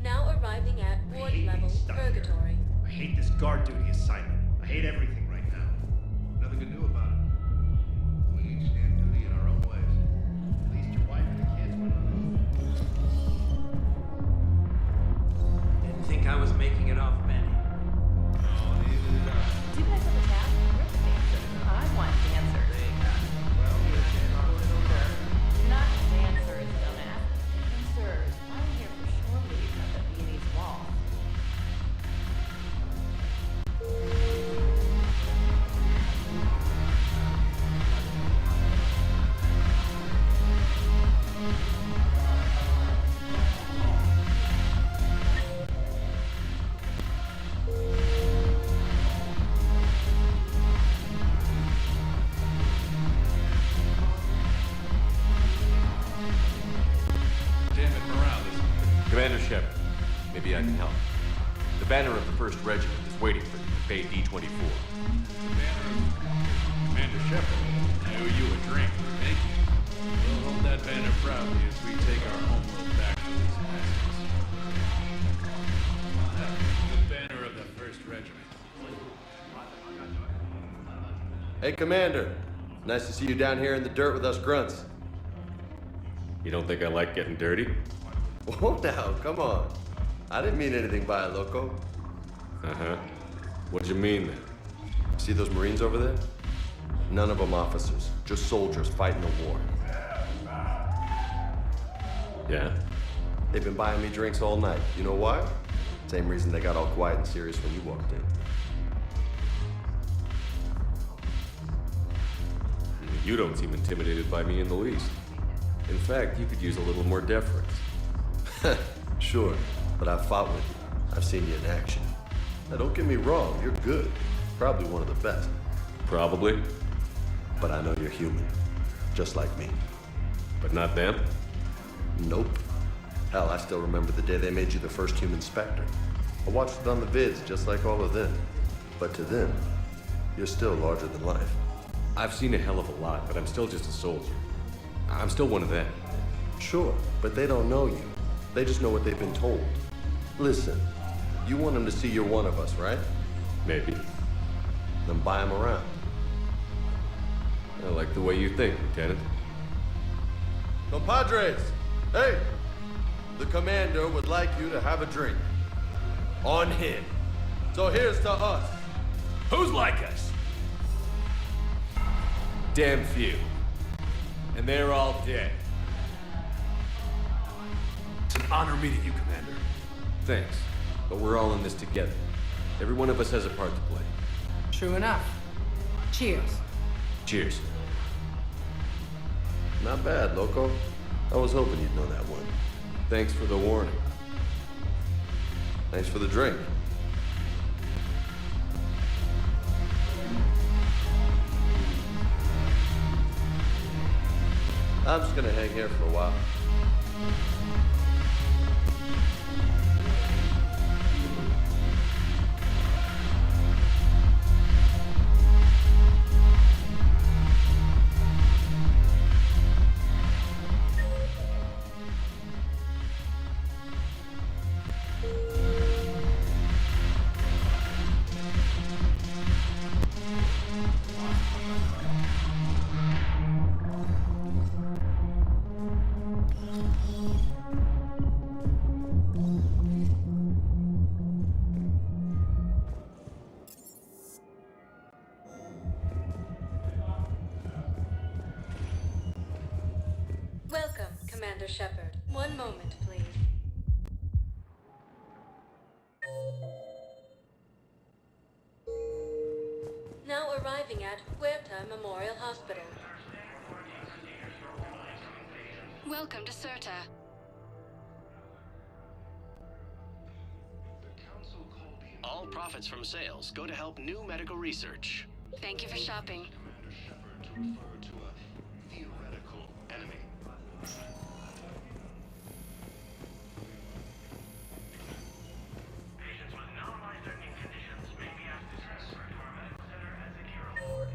Now arriving at Ward Level, Purgatory. I hate this guard duty assignment. I hate everything right now. Nothing to do about it. We each stand duty in our own ways. At least your wife and the kids went on. Didn't think I was making it off, Manny. Oh, neither did I. Do you guys have a tab? Where's the dancer? I want dancers. Well, we're staying all the way over there. Not dancers, don't ask. Dancers. I'm here for shore leave, not the Viennese wall. Damn it, morale is... Commander Shepard, maybe I can help. The banner of the 1st Regiment is waiting for you at Bay D-24. Commander Shepard, I owe you a drink. Thank you. We'll hold that banner proudly as we take our homeworld back to these masters. The banner of the 1st Regiment. Hey, Commander. Nice to see you down here in the dirt with us grunts. You don't think I like getting dirty? Oh, now, come on. I didn't mean anything by it, loco. Uh-huh. What'd you mean, then? See those Marines over there? None of them officers, just soldiers fighting a war. Yeah? They've been buying me drinks all night. You know why? Same reason they got all quiet and serious when you walked in. You don't seem intimidated by me in the least. In fact, you could use a little more deference. Sure, but I've fought with you. I've seen you in action. Now, don't get me wrong, you're good. Probably one of the best. Probably. But I know you're human. Just like me. But not them? Nope. Hell, I still remember the day they made you the first human Spectre. I watched it on the vids, just like all of them. But to them, you're still larger than life. I've seen a hell of a lot, but I'm still just a soldier. I'm still one of them. Sure, but they don't know you. They just know what they've been told. Listen, you want them to see you're one of us, right? Maybe. Then buy them around. I like the way you think, Lieutenant. Compadres! Hey! the commander would like you to have a drink. On him. So here's to us. Who's like us? Damn few. And they're all dead. It's an honor meeting you, Commander. Thanks. But we're all in this together. Every one of us has a part to play. True enough. Cheers. Cheers. Not bad, Loco. I was hoping you'd know that one. Thanks for the warning. Thanks for the drink. I'm just gonna hang here for a while. Welcome, Commander Shepard. One moment, please. Now arriving at Huerta Memorial Hospital. Welcome to Cirta. All profits from sales go to help new medical research. Thank you for shopping. Commander Shepard to refer to a theoretical enemy. Patients with non-life-threatening conditions may be asked to transfer to our medical center as a care ward.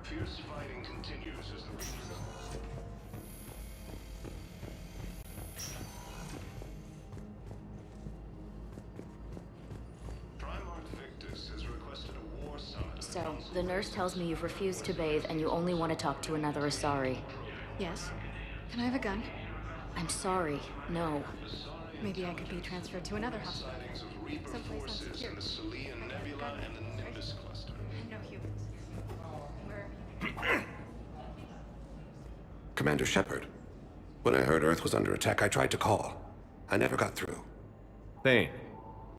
Fierce fighting continues as the region. So, the nurse tells me you've refused to bathe and you only want to talk to another Asari. Yes. Can I have a gun? I'm sorry, no. Maybe I could be transferred to another hospital. Someplace Forces in the Celian Nebula and the Nimbus cluster. No humans. Commander Shepard. When I heard Earth was under attack, I tried to call. I never got through. Thane,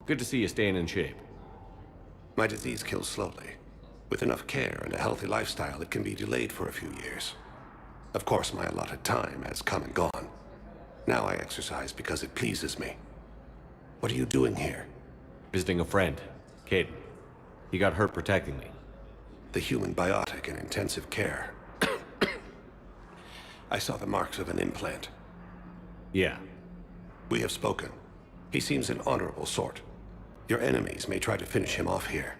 good to see you staying in shape. My disease kills slowly. With enough care and a healthy lifestyle, it can be delayed for a few years. Of course, my allotted time has come and gone. Now I exercise because it pleases me. What are you doing here? Visiting a friend, Caden. He got hurt protecting me. The human biotic in intensive care. I saw the marks of an implant. Yeah. We have spoken. He seems an honorable sort. Your enemies may try to finish him off here.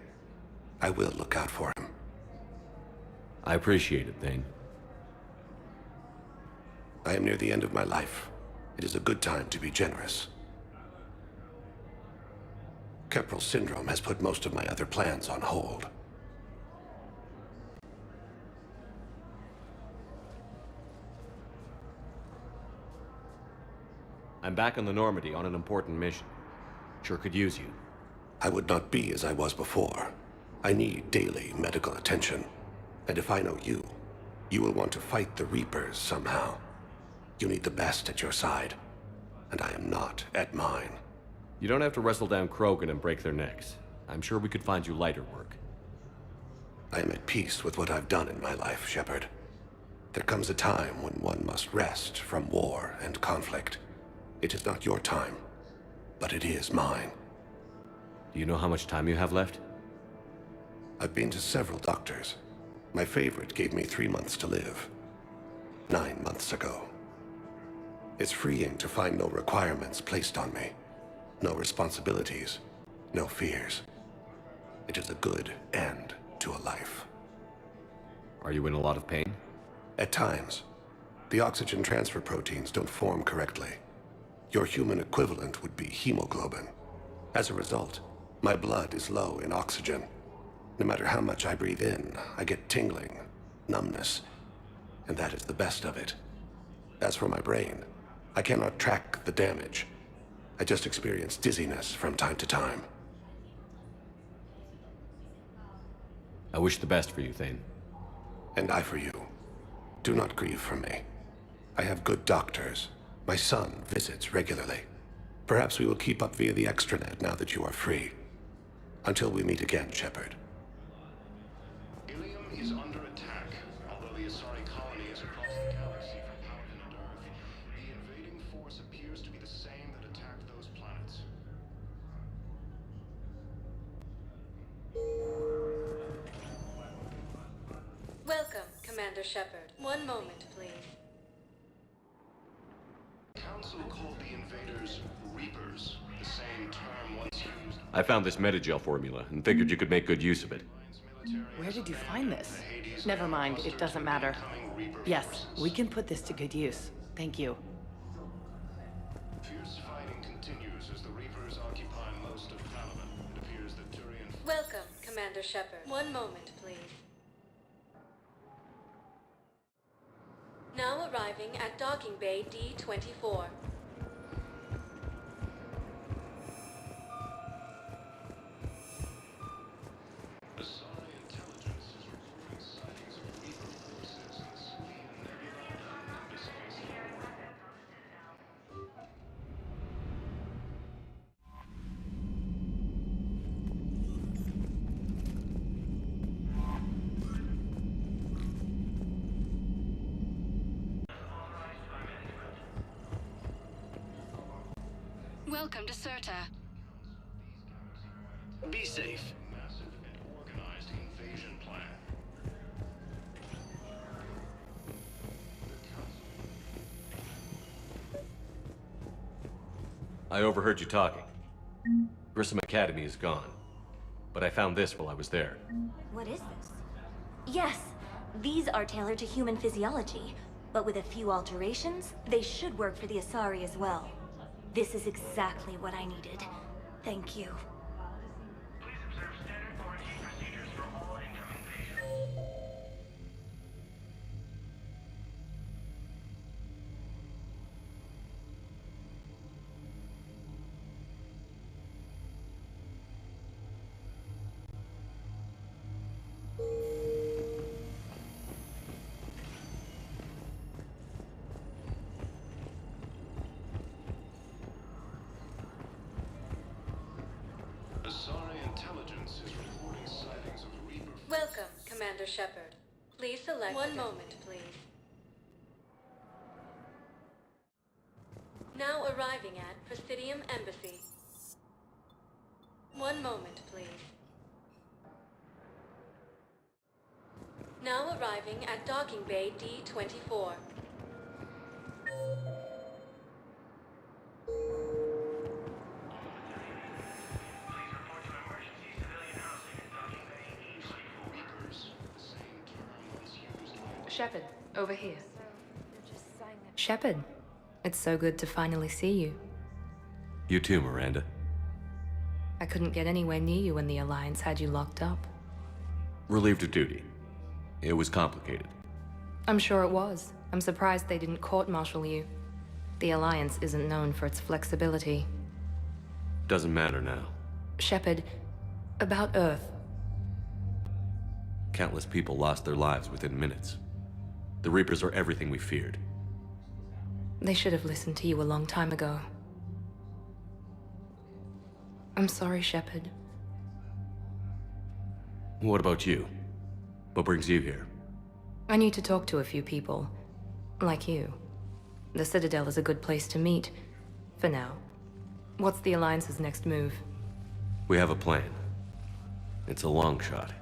I will look out for him. I appreciate it, Thane. I am near the end of my life. It is a good time to be generous. Keprel syndrome has put most of my other plans on hold. I'm back on the Normandy on an important mission. Sure could use you. I would not be as I was before. I need daily medical attention. And if I know you, you will want to fight the Reapers somehow. You need the best at your side. And I am not at mine. You don't have to wrestle down Krogan and break their necks. I'm sure we could find you lighter work. I am at peace with what I've done in my life, Shepard. There comes a time when one must rest from war and conflict. It is not your time, but it is mine. Do you know how much time you have left? I've been to several doctors. My favorite gave me 3 months to live. 9 months ago. It's freeing to find no requirements placed on me. No responsibilities. No fears. It is a good end to a life. Are you in a lot of pain? At times. The oxygen transfer proteins don't form correctly. Your human equivalent would be hemoglobin. As a result, my blood is low in oxygen. No matter how much I breathe in, I get tingling, numbness. and that is the best of it. As for my brain, I cannot track the damage. I just experience dizziness from time to time. I wish the best for you, Thane. And I for you. Do not grieve for me. I have good doctors. My son visits regularly. Perhaps we will keep up via the extranet now that you are free. Until we meet again, Shepard. Ilium is under attack. Although the Asari colony is across the galaxy from Paladin and Earth, the invading force appears to be the same that attacked those planets. Welcome, Commander Shepard. One moment, please. Council called the invaders Reapers, the same term once used. I found this metagel formula and figured you could make good use of it. Where did you find this? Never mind, it doesn't matter. Yes, we can put this to good use. Thank you. Fierce fighting continues as the Reapers occupy most of Paladin. It appears that Turian... Welcome, Commander Shepard. One moment, please. Now arriving at Docking Bay D-24. Asari intelligence is reporting sightings of Reaper forces in the Sylvian Nebula and Nimbus Basin. Welcome to Cirta. Be safe. Massive and organized invasion plan. I overheard you talking. Grissom Academy is gone. But I found this while I was there. What is this? Yes, these are tailored to human physiology, but with a few alterations, they should work for the Asari as well. This is exactly what I needed. Thank you. Please observe standard quarantine procedures for all incoming patients. Asari intelligence is reporting sightings of Reaper... Welcome, Commander Shepard. Please select... One moment, please. Now arriving at Presidium Embassy. One moment, please. Now arriving at Docking Bay D-24. Please report to emergency civilian housing at Docking Bay E-24. Reapers, the same term once used by... Shepard, over here. They're just signing it. Shepard, it's so good to finally see you. You too, Miranda. I couldn't get anywhere near you when the Alliance had you locked up. Relieved of duty. It was complicated. I'm sure it was. I'm surprised they didn't court-martial you. The Alliance isn't known for its flexibility. Doesn't matter now. Shepard, about Earth. Countless people lost their lives within minutes. The Reapers are everything we feared. They should have listened to you a long time ago. I'm sorry, Shepard. What about you? What brings you here? I need to talk to a few people. Like you. The Citadel is a good place to meet. For now. What's the Alliance's next move? We have a plan. It's a long shot.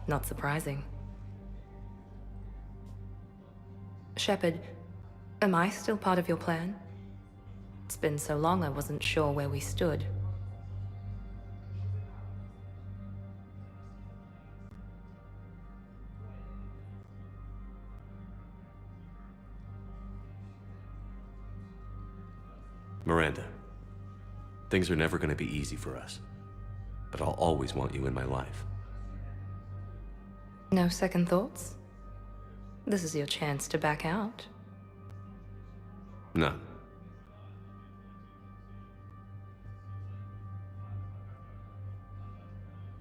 Not surprising. Shepard, am I still part of your plan? It's been so long I wasn't sure where we stood. Miranda, things are never going to be easy for us. But I'll always want you in my life. No second thoughts? This is your chance to back out. No.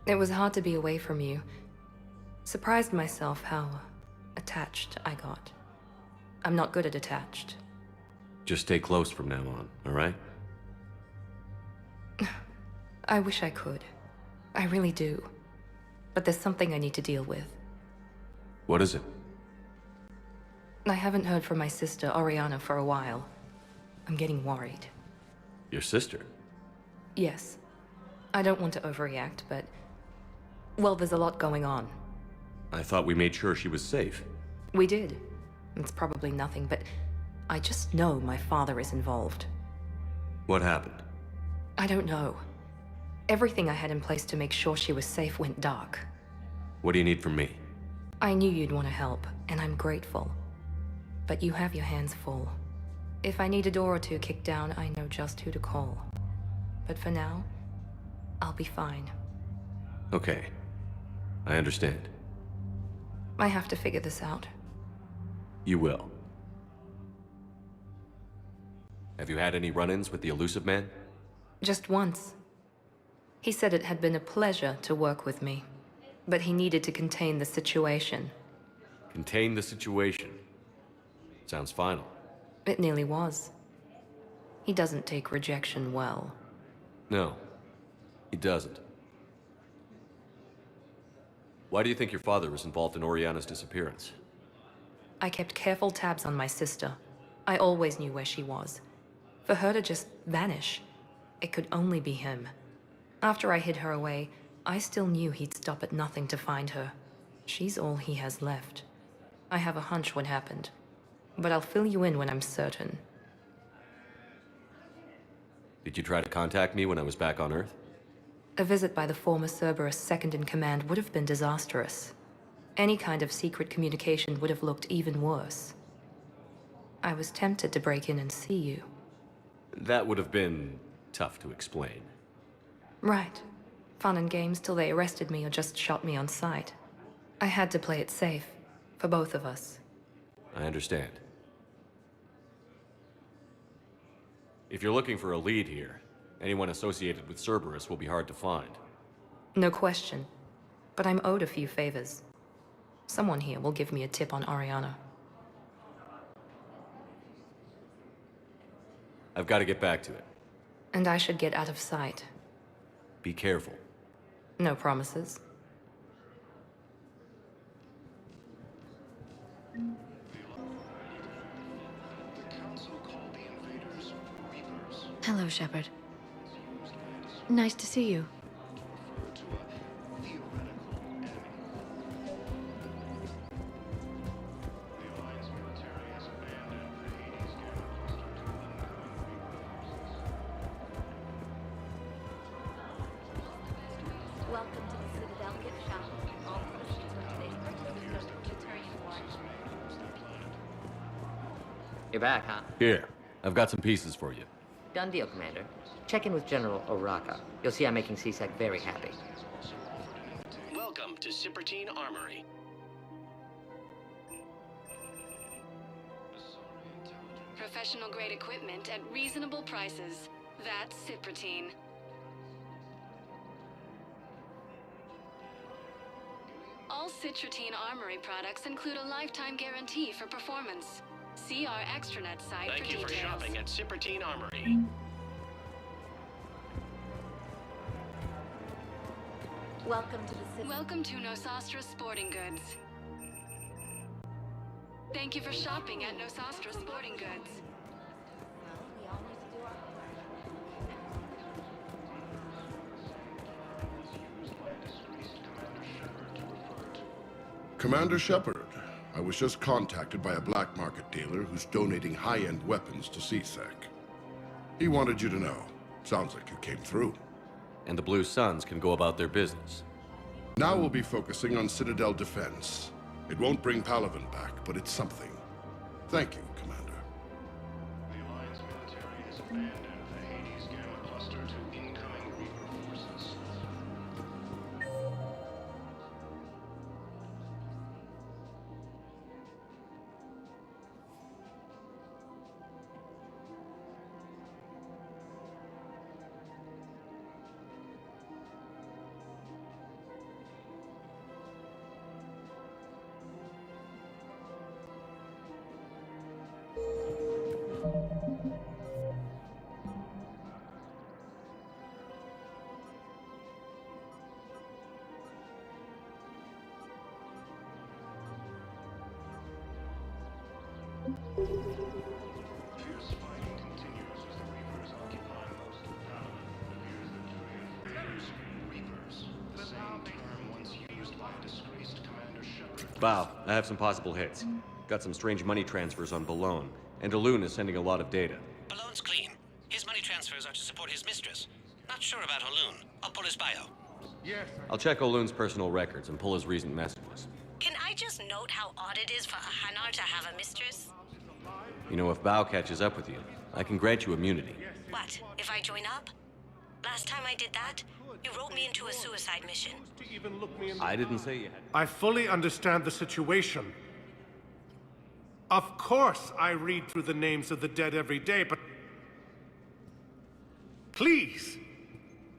It was hard to be away from you. Surprised myself how attached I got. I'm not good at attached. Just stay close from now on, all right? I wish I could. I really do. But there's something I need to deal with. What is it? I haven't heard from my sister, Oriana, for a while. I'm getting worried. Your sister? Yes. I don't want to overreact, but... well, there's a lot going on. I thought we made sure she was safe. We did. It's probably nothing, but I just know my father is involved. What happened? I don't know. Everything I had in place to make sure she was safe went dark. What do you need from me? I knew you'd want to help, and I'm grateful. But you have your hands full. If I need a door or two kicked down, I know just who to call. But for now, I'll be fine. Okay. I understand. I have to figure this out. You will. Have you had any run-ins with the elusive man? Just once. He said it had been a pleasure to work with me, but he needed to contain the situation. Contain the situation. Sounds final. It nearly was. He doesn't take rejection well. No, he doesn't. Why do you think your father was involved in Oriana's disappearance? I kept careful tabs on my sister. I always knew where she was. For her to just vanish, it could only be him. After I hid her away, I still knew he'd stop at nothing to find her. She's all he has left. I have a hunch what happened, but I'll fill you in when I'm certain. Did you try to contact me when I was back on Earth? A visit by the former Cerberus second-in-command would have been disastrous. Any kind of secret communication would have looked even worse. I was tempted to break in and see you. That would have been tough to explain. Right. Fun and games till they arrested me or just shot me on sight. I had to play it safe, for both of us. I understand. If you're looking for a lead here, anyone associated with Cerberus will be hard to find. No question. But I'm owed a few favors. Someone here will give me a tip on Oriana. I've got to get back to it. And I should get out of sight. Be careful. No promises. Hello, Shepard. Nice to see you. Welcome to the Citadel gift shop. All proceeds from today's purchases go to Turian War. You're back, huh? Here, I've got some pieces for you. Done deal, Commander. Check in with General Oraka. You'll see I'm making C-Sec very happy. Welcome to Citadel Armory. Professional grade equipment at reasonable prices. That's Citadel. All Citadel Armory products include a lifetime guarantee for performance. See our extranet site Thank for you details. for shopping at Citadel Armory. Welcome to the Citadel. Welcome to Nosastra Sporting Goods. Thank you for shopping at Nosastra Sporting Goods. Commander Shepard, I was just contacted by a black market dealer who's donating high-end weapons to CSEC. He wanted you to know. Sounds like you came through. And the Blue Suns can go about their business. Now we'll be focusing on Citadel defense. It won't bring Palaven back, but it's something. Thank you, Commander. The Alliance military has abandoned the Hades Gamma cluster to incoming Reaper forces. Fierce fighting continues as the Reapers occupy most of Paladin. It appears that Reapers, the same term once used by disgraced Commander Shepard. Bow, I have some possible hits. Got some strange money transfers on Boulogne, and Alun is sending a lot of data. Balloon's clean. His money transfers are to support his mistress. Not sure about Alun. I'll pull his bio. Yes. I'll check Olun's personal records and pull his recent messages. Can I just note how odd it is for a Hanar to have a mistress? You know, if Bow catches up with you, I can grant you immunity. What, if I join up? Last time I did that, you wrote me into a suicide mission. I didn't say you had... I fully understand the situation. Of course I read through the names of the dead every day, but... Please,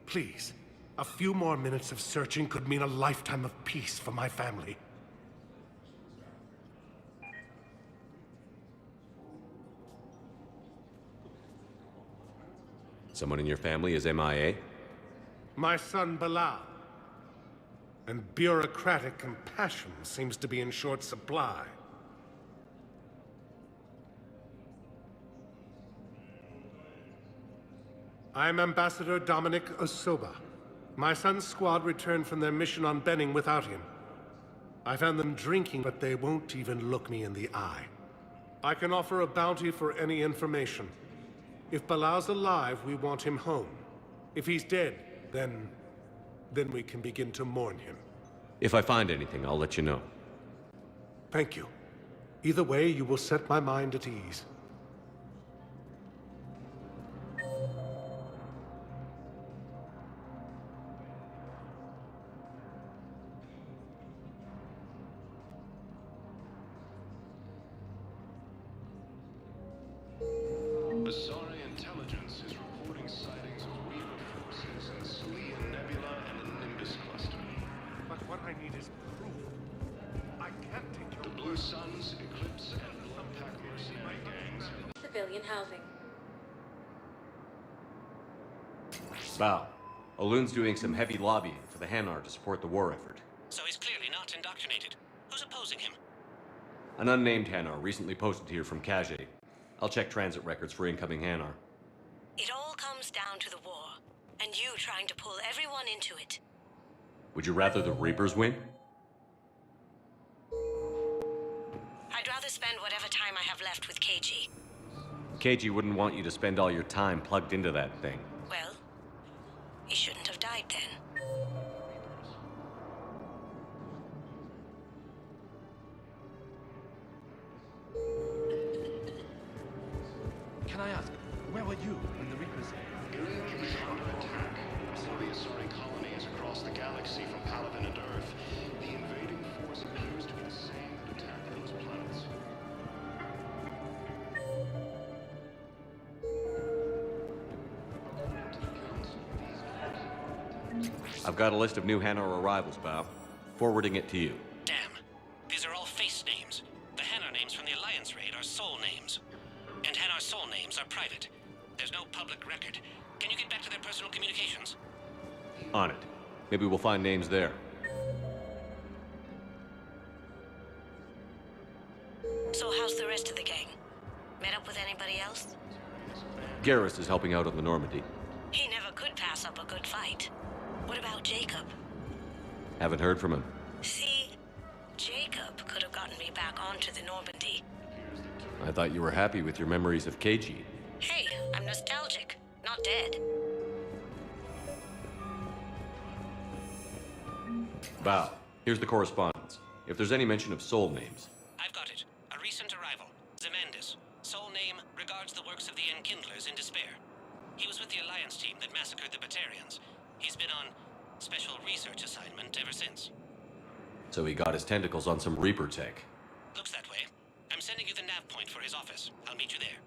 please, a few more minutes of searching could mean a lifetime of peace for my family. Someone in your family is MIA? My son Bilal. And bureaucratic compassion seems to be in short supply. I'm Ambassador Dominic Osoba. My son's squad returned from their mission on Benning without him. I found them drinking, but they won't even look me in the eye. I can offer a bounty for any information. If Bilal's alive, we want him home. If he's dead, then we can begin to mourn him. If I find anything, I'll let you know. Thank you. Either way, you will set my mind at ease. Asari intelligence is reporting sightings of Reaper forces in the Salian Nebula and the Nimbus cluster. But what I need is proof. I can't take your... The Blue Suns, Eclipse, and Bloodpack mercenary gangs have... Civilian housing. Bow, Olun's doing some heavy lobbying for the Hanar to support the war effort. So he's clearly not indoctrinated. Who's opposing him? An unnamed Hanar recently posted here from Kage. I'll check transit records for incoming Hanar. It all comes down to the war, and you trying to pull everyone into it. Would you rather the Reapers win? I'd rather spend whatever time I have left with KG. KG wouldn't want you to spend all your time plugged into that thing. Well, he shouldn't have died then. Can I ask, where were you when the Reapers... Ilium is under attack. Some of the Asari colonies across the galaxy from Paladin and Earth. The invading force appears to be the same that attacked those planets. I've got a list of new Hanar arrivals, Bob. Forwarding it to you. Damn. These are all face names. The Hanar names from the Alliance raid are soul names. And Hanar soul names are private. There's no public record. Can you get back to their personal communications? On it. Maybe we'll find names there. So how's the rest of the gang? Met up with anybody else? Garrus is helping out on the Normandy. He never could pass up a good fight. What about Jacob? Haven't heard from him. See, Jacob could have gotten me back onto the Normandy. I thought you were happy with your memories of KG. Hey, I'm nostalgic, not dead. Bow, here's the correspondence. If there's any mention of soul names. I've got it. A recent arrival. Zemandis. Soul name regards the works of the Enkindlers in despair. He was with the Alliance team that massacred the Batarians. He's been on special research assignment ever since. So he got his tentacles on some Reaper tech. Looks that way. I'm sending you the nav point for his office. I'll meet you there.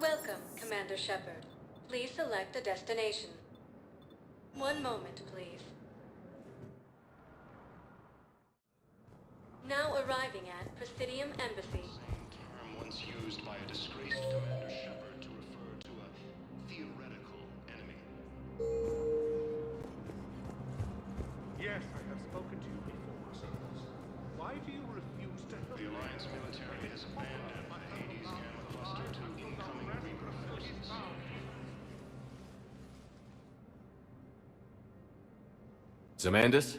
Welcome Commander Shepard. Please select a destination. One moment, please. Now arriving at Presidium Embassy. Term once used by a disgraced Commander Shepard to refer to a theoretical enemy. Yes, I have spoken to you before. Why do you refuse to help? The Alliance military has abandoned the Hades Gamma Cluster to incoming Reaper forces. Zamandis?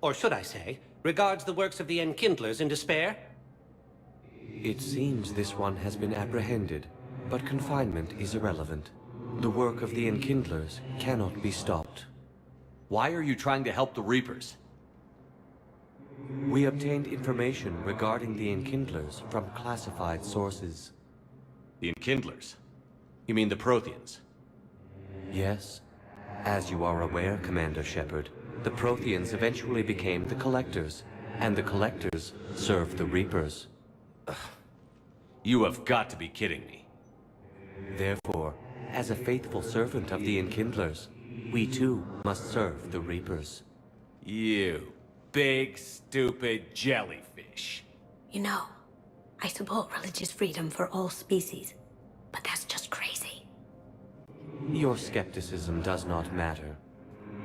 Or should I say, regards the works of the Enkindlers in despair? It seems this one has been apprehended, but confinement is irrelevant. The work of the Enkindlers cannot be stopped. Why are you trying to help the Reapers? We obtained information regarding the Enkindlers from classified sources. The Enkindlers? You mean the Protheans? Yes. As you are aware, Commander Shepard, the Protheans eventually became the Collectors, and the Collectors served the Reapers. You have got to be kidding me. Therefore, as a faithful servant of the Enkindlers, we too must serve the Reapers. You big, stupid jellyfish. You know, I support religious freedom for all species, but that's just crazy. Your skepticism does not matter.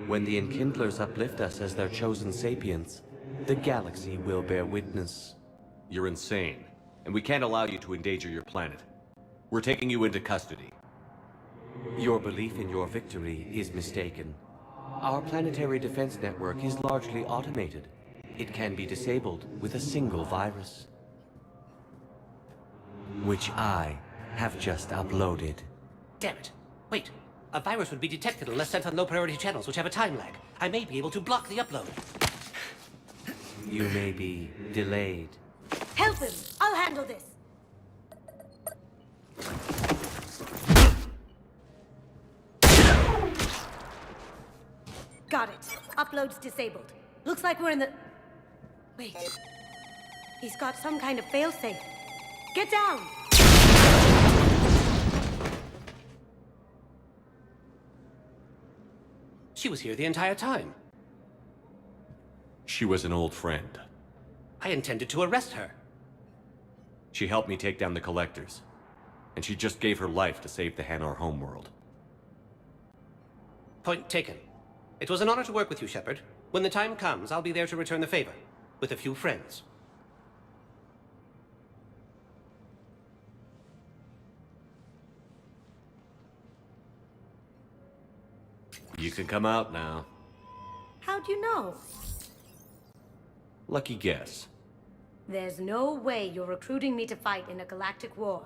When the Enkindlers uplift us as their chosen sapients, the galaxy will bear witness. You're insane, and we can't allow you to endanger your planet. We're taking you into custody. Your belief in your victory is mistaken. Our planetary defense network is largely automated. It can be disabled with a single virus, which I have just uploaded. Damn it. Wait. A virus would be detected unless sent on low-priority channels, which have a time lag. I may be able to block the upload. You may be delayed. Help him! I'll handle this! Got it. Upload's disabled. Looks like we're in the... Wait. He's got some kind of failsafe. Get down! She was here the entire time. She was an old friend. I intended to arrest her. She helped me take down the Collectors. And she just gave her life to save the Hanar homeworld. Point taken. It was an honor to work with you, Shepard. When the time comes, I'll be there to return the favor. With a few friends. You can come out now. How'd you know? Lucky guess. There's no way you're recruiting me to fight in a galactic war.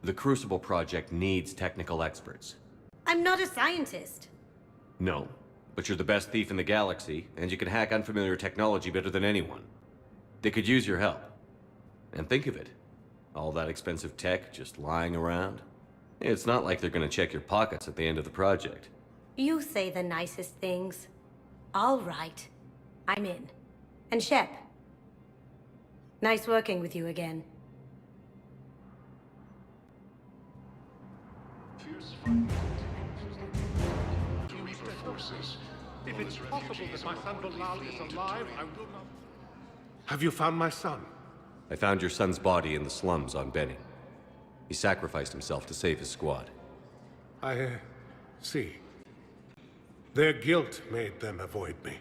The Crucible Project needs technical experts. I'm not a scientist. No, but you're the best thief in the galaxy, and you can hack unfamiliar technology better than anyone. They could use your help. And think of it. All that expensive tech just lying around. It's not like they're gonna check your pockets at the end of the project. You say the nicest things. All right. I'm in. And Shep. Nice working with you again. Fierce fighting forces. If it's possible that my son Bilal is alive, I will not... Have you found my son? I found your son's body in the slums on Benning. He sacrificed himself to save his squad. I see. Their guilt made them avoid me.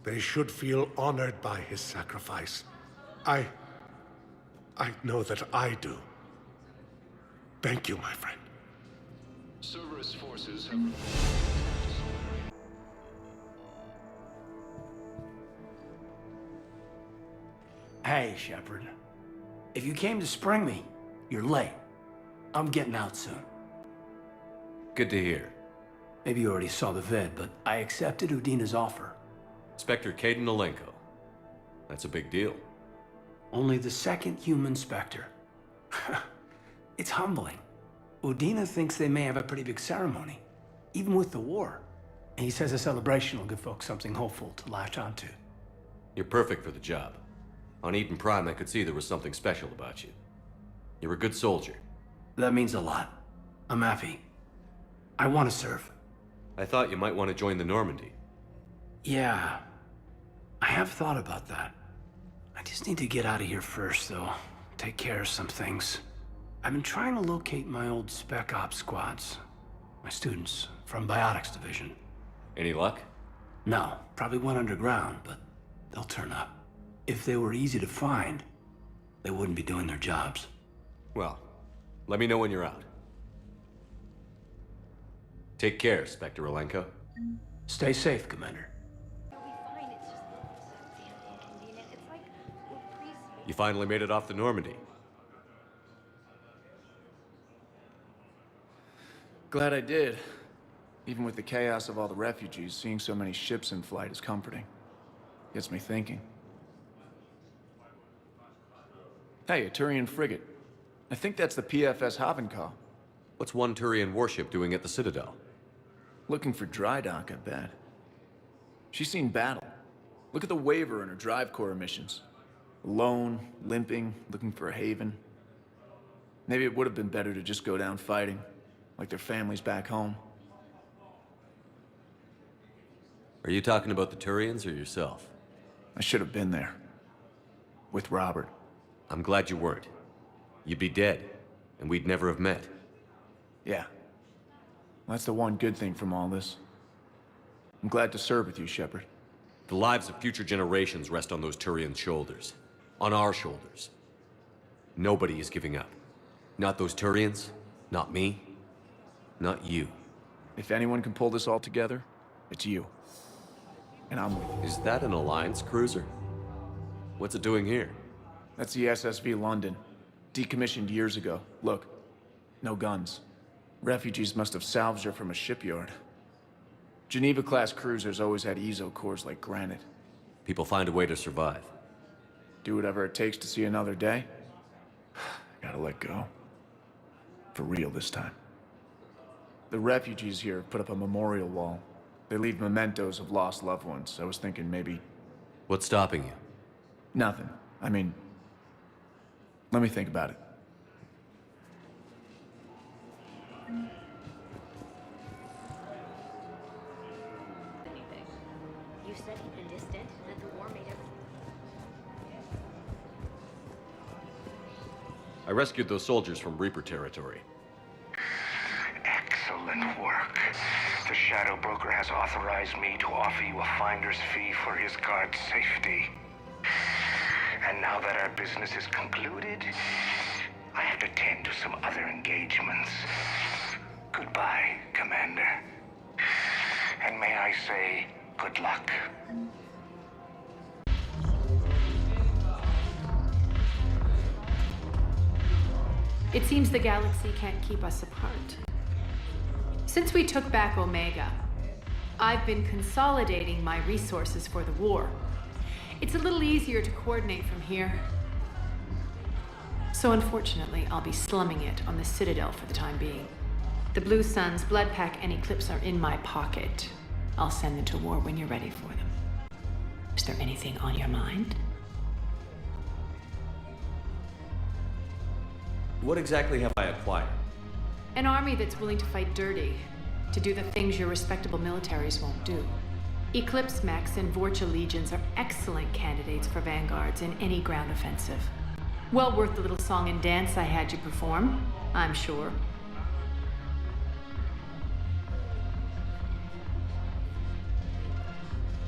They should feel honored by his sacrifice. I know that I do. Thank you, my friend. Cerberus forces have... Hey, Shepard. If you came to spring me, you're late. I'm getting out soon. Good to hear. Maybe you already saw the vid, but I accepted Udina's offer. Spectre Caden Alenko. That's a big deal. Only the second human Spectre. It's humbling. Udina thinks they may have a pretty big ceremony, even with the war. And he says a celebration will give folks something hopeful to latch onto. You're perfect for the job. On Eden Prime, I could see there was something special about you. You're a good soldier. That means a lot. I'm happy. I want to serve. I thought you might want to join the Normandy. Yeah. I have thought about that. I just need to get out of here first, though. Take care of some things. I've been trying to locate my old Spec Ops squads. My students from Biotics Division. Any luck? No, probably went underground, but they'll turn up. If they were easy to find, they wouldn't be doing their jobs. Well, let me know when you're out. Take care, Spectre Alenko. Stay safe, Commander. You finally made it off the Normandy. Glad I did. Even with the chaos of all the refugees, seeing so many ships in flight is comforting. Gets me thinking. Hey, a Turian frigate. I think that's the PFS Havenkaw. What's one Turian warship doing at the Citadel? Looking for dry dock, I bet. She's seen battle. Look at the waiver in her drive core emissions. Alone, limping, looking for a haven. Maybe it would have been better to just go down fighting, like their families back home. Are you talking about the Turians or yourself? I should have been there. With Robert. I'm glad you weren't. You'd be dead, and we'd never have met. Yeah. Well, that's the one good thing from all this. I'm glad to serve with you, Shepard. The lives of future generations rest on those Turians' shoulders. On our shoulders. Nobody is giving up. Not those Turians, not me, not you. If anyone can pull this all together, it's you. And I'm with you. Is that an Alliance cruiser? What's it doing here? That's the SSV London. Decommissioned years ago. Look, no guns. Refugees must have salvaged her from a shipyard. Geneva-class cruisers always had ezo cores like granite. People find a way to survive. Do whatever it takes to see another day. Gotta let go. For real this time. The refugees here have put up a memorial wall. They leave mementos of lost loved ones. I was thinking maybe... What's stopping you? Nothing. I mean... Let me think about it. You said he'd been distant, that the war made everything... I rescued those soldiers from Reaper territory. Excellent work. The Shadow Broker has authorized me to offer you a finder's fee for his guard's safety. And now that our business is concluded, I have to tend to some other engagements. Goodbye, Commander. And may I say, good luck. It seems the galaxy can't keep us apart. Since we took back Omega, I've been consolidating my resources for the war. It's a little easier to coordinate from here. So unfortunately, I'll be slumming it on the Citadel for the time being. The Blue Suns, Bloodpack, and Eclipse are in my pocket. I'll send them to war when you're ready for them. Is there anything on your mind? What exactly have I acquired? An army that's willing to fight dirty, to do the things your respectable militaries won't do. Eclipse Mechs and Vorcha Legions are excellent candidates for vanguards in any ground offensive. Well worth the little song and dance I had you perform, I'm sure.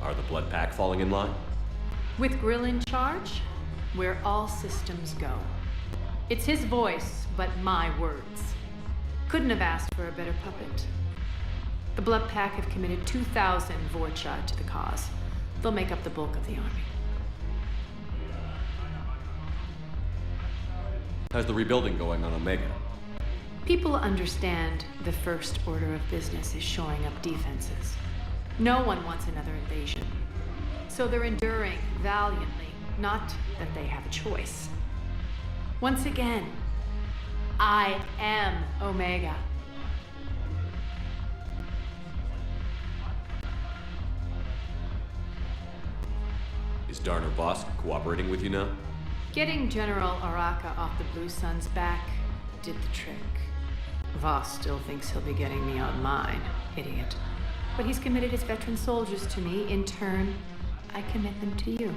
Are the Bloodpack falling in line? With Grill in charge, where all systems go. It's his voice, but my words. Couldn't have asked for a better puppet. The Bloodpack have committed 2,000 Vorcha to the cause. They'll make up the bulk of the army. How's the rebuilding going on Omega? People understand the first order of business is shoring up defenses. No one wants another invasion. So they're enduring valiantly, not that they have a choice. Once again, I am Omega. Is Darner Vosk cooperating with you now? Getting General Araka off the Blue Sun's back did the trick. Voss still thinks he'll be getting me on mine. Idiot. But he's committed his veteran soldiers to me. In turn, I commit them to you.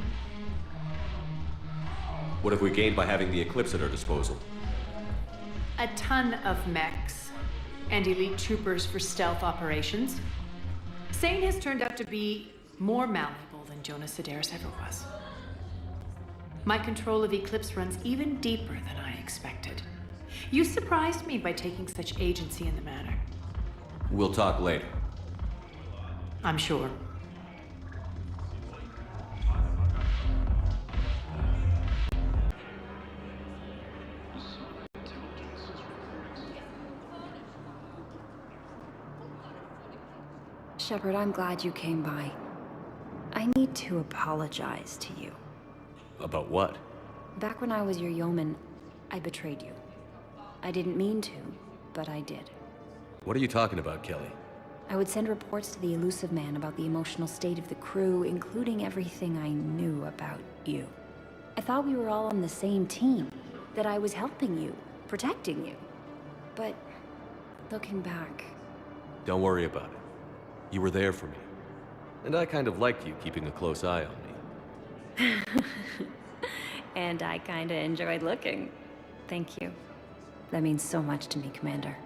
What have we gained by having the Eclipse at our disposal? A ton of mechs and elite troopers for stealth operations. Sane has turned out to be more malleable than Jonas Sedaris ever was. My control of Eclipse runs even deeper than I expected. You surprised me by taking such agency in the matter. We'll talk later. I'm sure. Shepard, I'm glad you came by. I need to apologize to you. About what? Back when I was your yeoman, I betrayed you. I didn't mean to, but I did. What are you talking about, Kelly? I would send reports to the Elusive Man about the emotional state of the crew, including everything I knew about you. I thought we were all on the same team, that I was helping you, protecting you. But, looking back... Don't worry about it. You were there for me. And I kind of liked you keeping a close eye on me. And I kinda enjoyed looking. Thank you. That means so much to me, Commander.